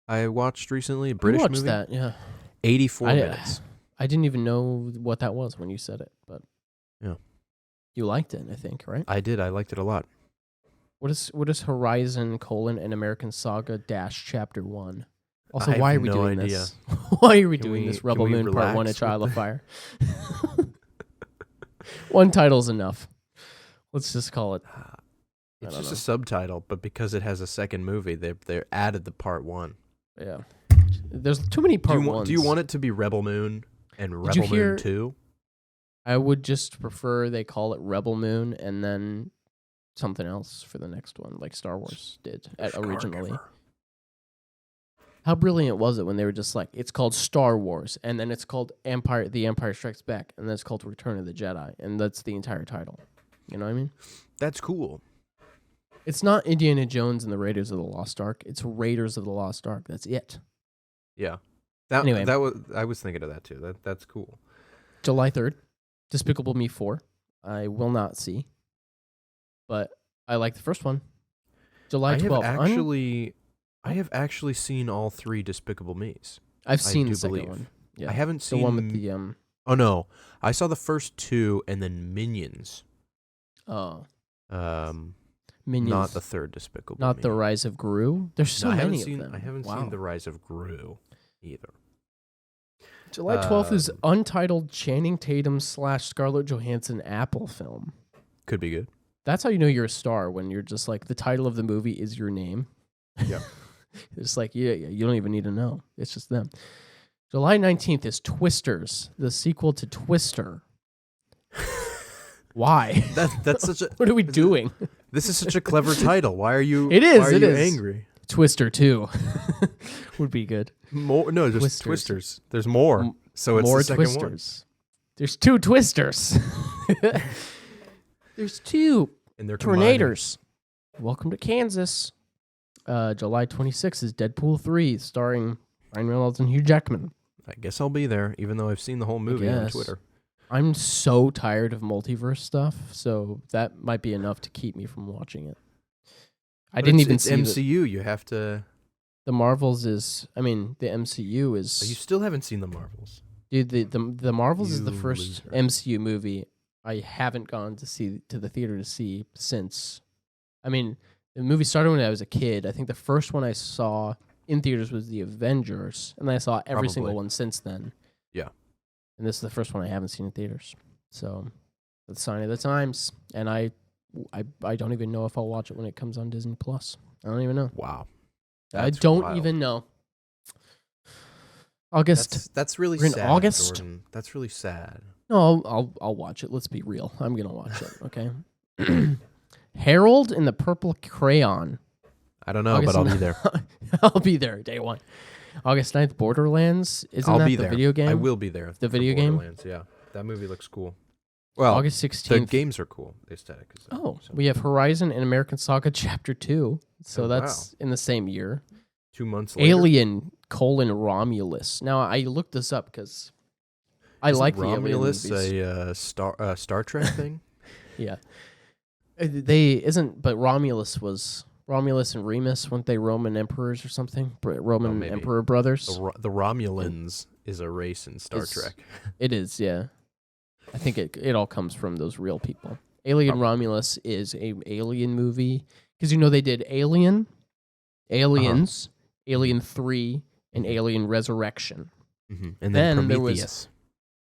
I watched recently, a I British watched movie. that, yeah. 84 minutes. I didn't even know what that was when you said it, but Yeah. you liked it, I think, right? I did. I liked it a lot. What is Horizon: An American Saga - Chapter 1? Also, I have why are we no doing idea. this? Why are we Can doing we- this? can Rebel we Moon Part 1: A relax Trial with of Fire. One title's enough. Let's just call it. It's just a subtitle, but because it has a second movie, they added the part 1. Yeah. There's too many part ones. Do you want it to be Rebel Moon and Rebel Moon 2? I would just prefer they call it Rebel Moon and then something else for the next one, like Star Wars did originally. How brilliant was it when they were just like, it's called Star Wars, and then it's called The Empire Strikes Back, and then it's called Return of the Jedi, and that's the entire title. You know what I mean? That's cool. It's not Indiana Jones and the Raiders of the Lost Ark. It's Raiders of the Lost Ark. That's it. Yeah. Anyway. I was thinking of that too. That's cool. July 3rd, Despicable Me 4. I will not see, but I like the first one. July 12th. I have actually seen all 3 Despicable Me's. I've seen the second one. Yeah. I haven't seen the one with the Oh no, I saw the first 2 and then Minions. Oh. Minions. Not the third Despicable Me. Not the Rise of Gru. There's so many of them. I haven't seen the Rise of Gru either. July 12th is untitled Channing Tatum / Scarlett Johansson Apple film. Could be good. That's how you know you're a star, when you're just like, the title of the movie is your name. Yeah. It's like, yeah, you don't even need to know. It's just them. July 19th is Twisters, the sequel to Twister. Why? That's such a... What are we doing? This is such a clever title. Why are you? It is. Why are you angry? Twister 2 would be good. No, just Twisters. There's more. So it's more the second Twisters. One. There's 2 Twisters. There's 2. And they're Tornadoes. Welcome to Kansas. July 26th is Deadpool 3, starring Ryan Reynolds and Hugh Jackman. I guess I'll be there, even though I've seen the whole movie on Twitter. I'm so tired of multiverse stuff, so that might be enough to keep me from watching it. I didn't even see MCU. You have to. The Marvels is. I mean, the MCU is. You still haven't seen the Marvels, dude. The Marvels is the first MCU movie I haven't gone to the theater to see since. I mean, the movie started when I was a kid. I think the first one I saw in theaters was the Avengers, and then I saw every single one since then. Yeah. And this is the first one I haven't seen in theaters. So that's a sign of the times. And I don't even know if I'll watch it when it comes on Disney Plus. I don't even know. Wow. I don't even know. August. That's really We're sad. In August. Jordan. That's really sad. No, I'll watch it. Let's be real. I'm gonna watch it. Okay. Harold and the Purple Crayon. I don't know, but I'll be there. I'll be there day 1. August 9th, Borderlands. Isn't that the video game? I will be there. The video game? Yeah. That movie looks cool. Well, August 16th. The games are cool. The aesthetic is we have Horizon and American Saga Chapter 2. So that's in the same year. 2 months later. Alien: Romulus. Now, I looked this up because I like the Alien movies. Romulus a Star Trek thing? Yeah. But Romulus was... Romulus and Remus, weren't they Roman emperors or something? Roman emperor brothers? The Romulans is a race in Star Trek. It is, yeah. I think it all comes from those real people. Alien Romulus is a alien movie. Because they did Alien, Aliens, Alien 3, and Alien Resurrection. Mm-hmm. And then Prometheus.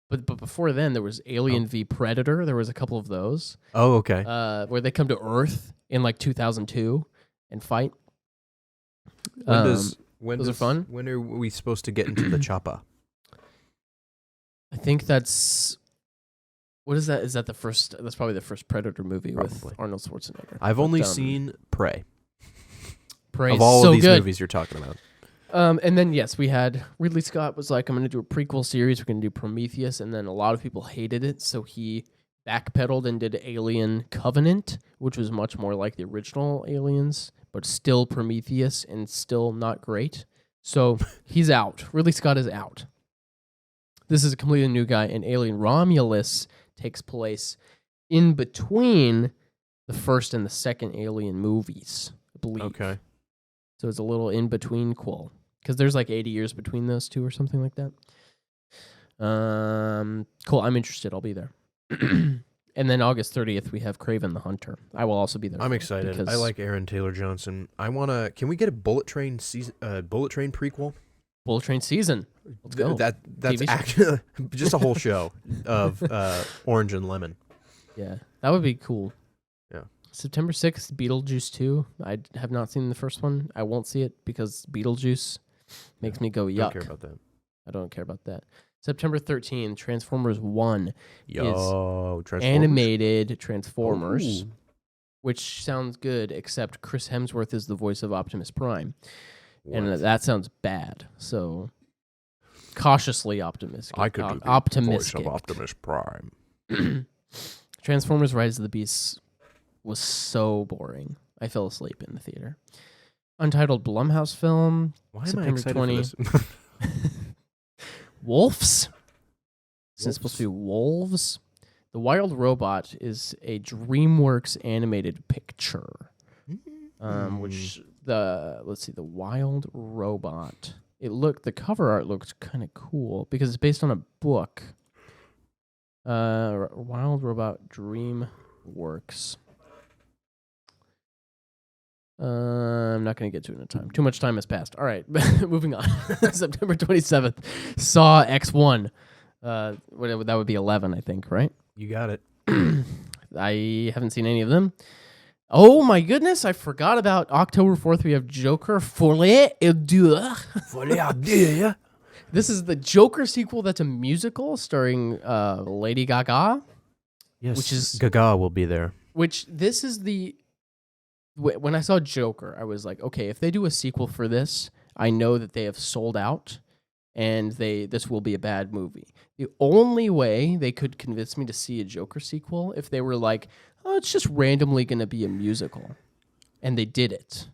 But before then, there was Alien v Predator. There was a couple of those. Oh, okay. Where they come to Earth in like 2002. And fight. Those are fun. When are we supposed to get into the choppa? I think that's... What is that? Is that the first... That's probably the first Predator movie with Arnold Schwarzenegger. I've only seen Prey. Prey of all so of these good. movies you're talking about. And then, yes, we had... Ridley Scott was like, I'm going to do a prequel series. We're going to do Prometheus. And then a lot of people hated it. So he backpedaled and did Alien Covenant, which was much more like the original Aliens, but still Prometheus and still not great. So he's out. Ridley Scott is out. This is a completely new guy, and Alien Romulus takes place in between the first and the second Alien movies, I believe. Okay. So it's a little in-between qual, because there's like 80 years between those two or something like that. Cool, I'm interested. I'll be there. And then August 30th, we have Kraven the Hunter. I will also be there. I'm excited. I like Aaron Taylor Johnson. Can we get a Bullet Train prequel? Bullet Train season. Let's go. That's actually just a whole show of Orange and Lemon. Yeah, that would be cool. September 6th, Beetlejuice 2. I have not seen the first one. I won't see it because Beetlejuice makes me go yuck. Don't care about that. I don't care about that. September 13th, Transformers 1 Yo, is animated Transformers, which sounds good, except Chris Hemsworth is the voice of Optimus Prime. What? And that sounds bad. So, cautiously optimistic. I could do the optimistic. voice of Optimus Prime. Transformers Rise of the Beasts was so boring. I fell asleep in the theater. Untitled Blumhouse film. Why am September I excited 20. for this? Wolves? Is it supposed to be wolves? The Wild Robot is a DreamWorks animated picture. Which let's see, The Wild Robot. The cover art looked kind of cool because it's based on a book. Wild Robot DreamWorks. I'm not going to get to it in time. Too much time has passed. All right, moving on. September 27th, Saw X1. That would be 11, I think, right? You got it. I haven't seen any of them. Oh my goodness, I forgot about October 4th. We have Joker Folie à Deux. Folie à Deux. This is the Joker sequel that's a musical starring Lady Gaga. Yes, which is Gaga will be there. Which this is the... When I saw Joker, I was like, okay, if they do a sequel for this, I know that they have sold out and this will be a bad movie. The only way they could convince me to see a Joker sequel if they were like, oh, it's just randomly going to be a musical. And they did it.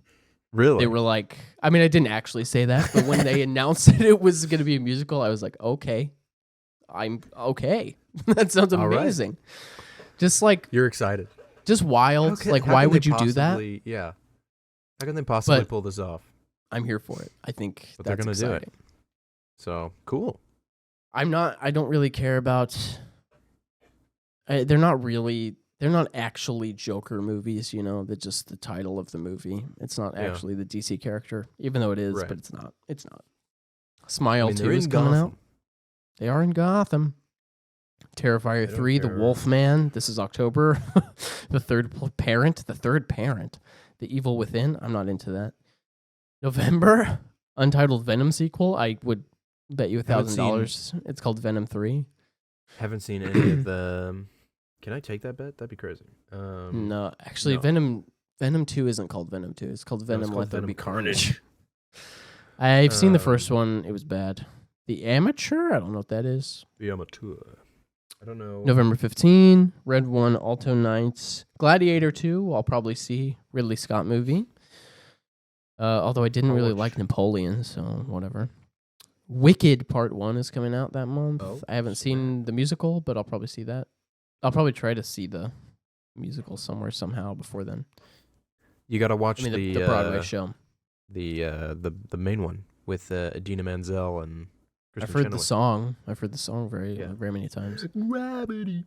Really? They were like, I mean, I didn't actually say that, but when they announced that it was going to be a musical, I was like, okay, I'm okay. That sounds amazing. Right. Just like... You're excited. Just wild. Like, why would you do that? Yeah. How can they possibly pull this off? I'm here for it. I think but they're going to do it. So, cool. I don't really care about... They're not actually Joker movies, you know? They're just the title of the movie. It's not actually the DC character, even though it is, but it's not. It's not. Smile 2 is coming out. They are in Gotham. Terrifier 3, The Wolfman. This is October. The third parent. The Evil Within. I'm not into that. November. Untitled Venom sequel. I would bet you $1,000. It's called Venom 3. Haven't seen any of them. Can I take that bet? That'd be crazy. No, actually, no. Venom 2 isn't called Venom 2. It's called Venom Let There Be Carnage. I've seen the first one. It was bad. The Amateur? I don't know what that is. The Amateur. I don't know. November 15, Red 1, Alto Nights. Gladiator 2, I'll probably see. Ridley Scott movie. Although I didn't really like Napoleon, so whatever. Wicked Part 1 is coming out that month. I haven't seen the musical, but I'll probably see that. I'll probably try to see the musical somehow before then. You got to watch the Broadway show. The main one with Idina Menzel and I've heard the song. I've heard the song very many times. Gravity.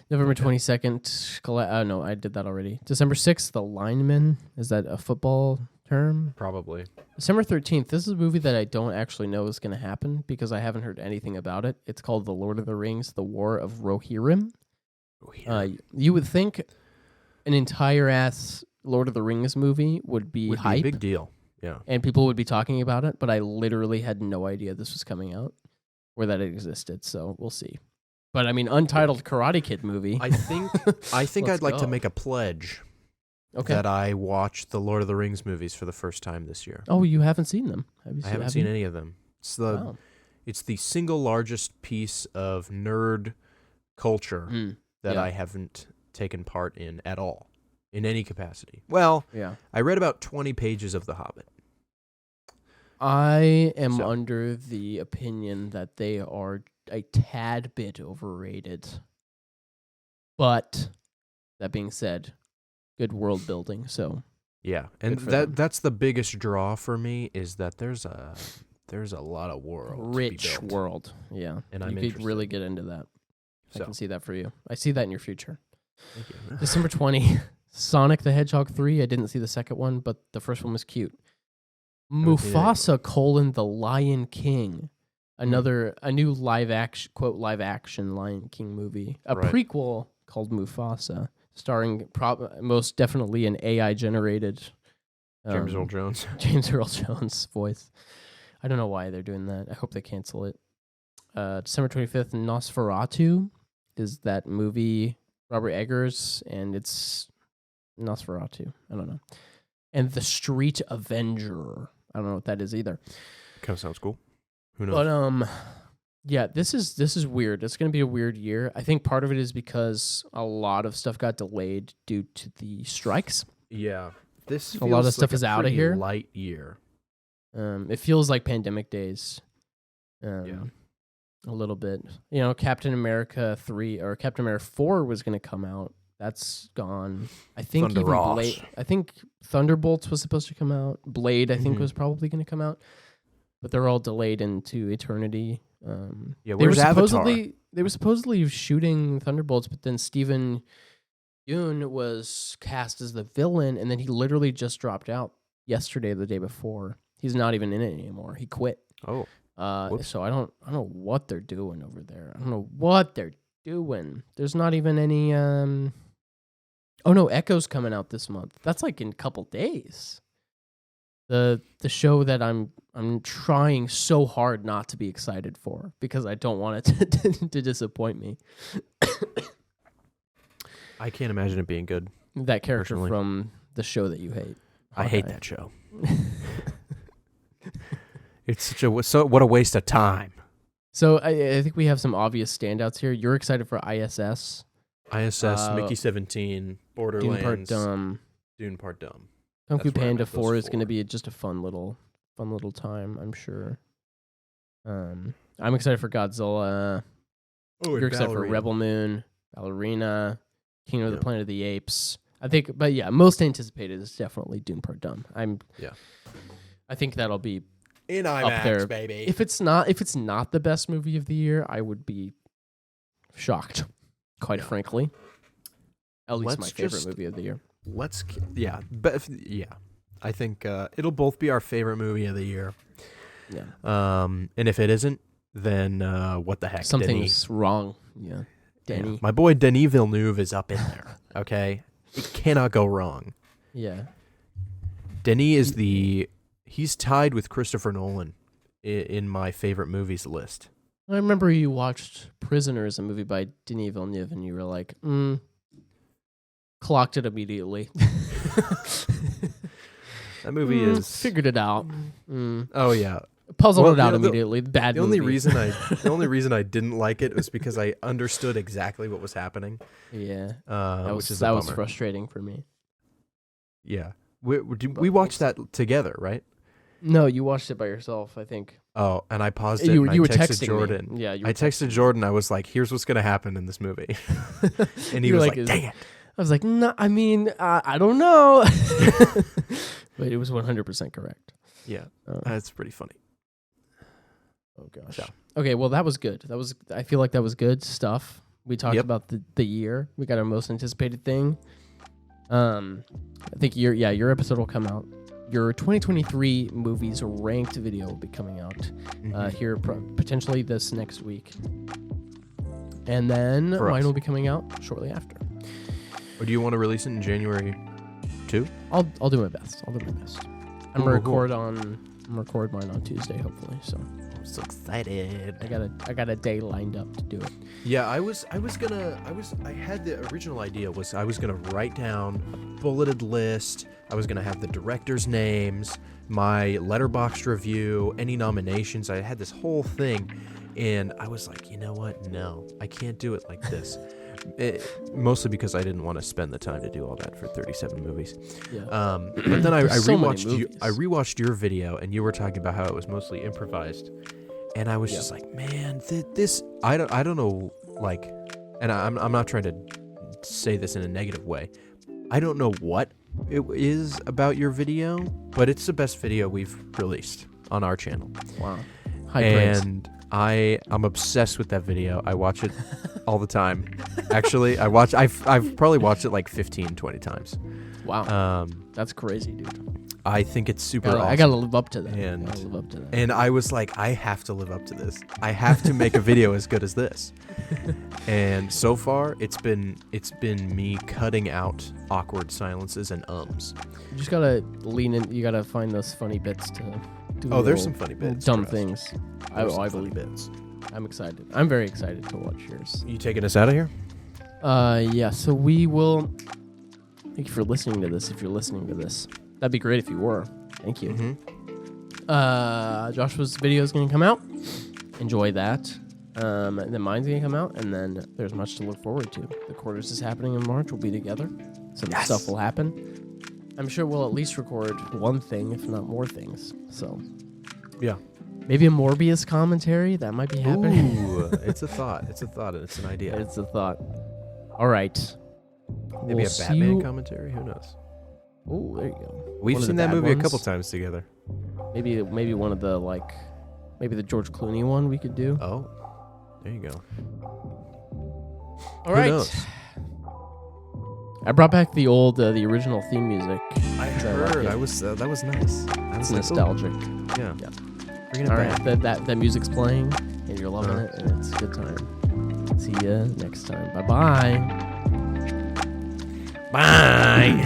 November 22nd. No, I did that already. December 6th, The Lineman. Is that a football term? Probably. December 13th. This is a movie that I don't actually know is going to happen because I haven't heard anything about it. It's called The Lord of the Rings, The War of Rohirrim. You would think an entire Lord of the Rings movie would be hype. Be a big deal. Yeah. And people would be talking about it, but I literally had no idea this was coming out or that it existed, so we'll see. But I mean, Untitled Karate Kid movie. I think I'd like to make a pledge that I watched the Lord of the Rings movies for the first time this year. Oh, you haven't seen them? I haven't seen any of them. It's the single largest piece of nerd culture that I haven't taken part in at all, in any capacity. Well, I read about 20 pages of The Hobbit. I am under the opinion that they are a tad bit overrated. But that being said, good world building, so yeah, and that's the biggest draw for me is that there's a lot of world, rich world, and you could really get into that. I can see that for you. I see that in your future. Thank you. December 20, Sonic the Hedgehog 3. I didn't see the second one, but the first one was cute. Mufasa: The Lion King. A new live action Lion King movie. A prequel called Mufasa. starring most definitely an AI generated James Earl Jones. James Earl Jones voice. I don't know why they're doing that. I hope they cancel it. December 25th, Nosferatu is that movie, Robert Eggers, and it's Nosferatu. I don't know. And The Street Avenger. I don't know what that is either. Kind of sounds cool. Who knows? But yeah, this is weird. It's going to be a weird year. I think part of it is because a lot of stuff got delayed due to the strikes. Yeah, this feels a lot of stuff like is a out of pretty here. Light year. It feels like pandemic days. Yeah. A little bit. You know, Captain America 3 or Captain America 4 was going to come out. That's gone. I think Thunder even Ross. Blade. I think Thunderbolts was supposed to come out. Blade, I think, Mhm. was probably going to come out, but they're all delayed into eternity. Yeah, they were where's Avatar? supposedly shooting Thunderbolts, but then Stephen Yeun was cast as the villain, and then he literally just dropped out yesterday, or the day before. He's not even in it anymore. He quit. Oh, whoops. So I don't know what they're doing over there. I don't know what they're doing. There's not even any. Oh no, Echo's coming out this month. That's like in a couple days. The show that I'm trying so hard not to be excited for because I don't want it to disappoint me. I can't imagine it being good. That character Personally. from the show that you hate. I hate that show. It's such what a waste of time. So I think we have some obvious standouts here. You're excited for ISS. ISS, Mickey 17, Dune Borderlands, Part Dumb. Dune Part Dumb. Kung Fu That's where I'm Panda at, those 4 is going to four. be just a fun little time, I'm sure. I'm excited for Godzilla. Oh, You're excited for Rebel Moon, Ballerina, Kingdom of Yeah. the Planet of the Apes. I think, but yeah, most anticipated is definitely Dune Part Dumb. I think that'll be In up there. baby. If it's not the best movie of the year, I would be shocked, quite frankly. At least my Let's favorite just- movie of the year. I think it'll both be our favorite movie of the year. Yeah. And if it isn't, then what the heck? Something's wrong. Yeah. Danny. Yeah. My boy Denis Villeneuve is up in there. Okay, it cannot go wrong. Yeah. Denis is he's tied with Christopher Nolan in my favorite movies list. I remember you watched Prisoners, a movie by Denis Villeneuve, and you were like, clocked it immediately. That movie is Figured it out. Oh yeah. Puzzled Well, it out the immediately. Bad The only movie. reason I didn't like it was because I understood exactly what was happening. Yeah. Which is that a was bummer. frustrating for me. Yeah. We watched that together, right? No, you watched it by yourself, I think. Oh, and I paused it. You and I were texted texting Jordan. me. Yeah, you were I texted Jordan. I was like, "Here's what's gonna happen in this movie," and he You're was like, like, "Dang it!" I was like, no, I mean, I don't know. But it was 100% correct. Yeah, Oh. that's pretty funny. Oh gosh. So. Okay, well that was good. I feel like that was good stuff. We talked Yep. about the year. We got our most anticipated thing. I think your episode will come out. Your 2023 movies ranked video will be coming out here potentially this next week. And then For mine us. will be coming out shortly after. Or do you want to release it in January 2? I'll do my best. I'm gonna record mine on Tuesday, hopefully. So I'm so excited. I got a day lined up to do it. Yeah, I had the original idea was I was gonna write down a bulleted list. I was gonna have the directors' names, my Letterboxd review, any nominations. I had this whole thing, and I was like, you know what? No, I can't do it like this. Mostly because I didn't want to spend the time to do all that for 37 movies. Yeah. But then I There's so many rewatched your video, and you were talking about how it was mostly improvised, and I was just like, man, this I don't know, like, and I'm not trying to say this in a negative way. I don't know what it is about your video, but it's the best video we've released on our channel. Wow. High praise. And I'm obsessed with that video. I watch it all the time. Actually, I've probably watched it like 15, 20 times. Wow. That's crazy, dude. I think it's super awesome. I gotta live up to that. And I was like, I have to live up to this. I have to make a video as good as this. And so far, it's been me cutting out awkward silences and ums. You just gotta lean in. You gotta find those funny bits to do. Oh, there's some funny bits. Dumb things. I believe bits. I'm excited. I'm very excited to watch yours. You taking us out of here? Yeah. So we will. Thank you for listening to this. If you're listening to this, that'd be great if you were. Thank you. Mm-hmm. Joshua's video is going to come out. Enjoy that. And then mine's going to come out. And then there's much to look forward to. The quarters is happening in March. We'll be together. Some stuff will happen. I'm sure we'll at least record one thing, if not more things. So, yeah. Maybe a Morbius commentary. That might be happening. Ooh, it's a thought. It's a thought. It's an idea. It's a thought. All right. Maybe a Batman commentary. Who knows? Oh, there you go. We've seen that movie a couple times together. Maybe one of the maybe the George Clooney one we could do. Oh, there you go. All right. Knows? I brought back the original theme music. I heard. That was nice. It's nostalgic. Yeah. Bring it back. That music's playing, and you're loving it, and it's a good time. See ya next time. Bye-bye. Bye.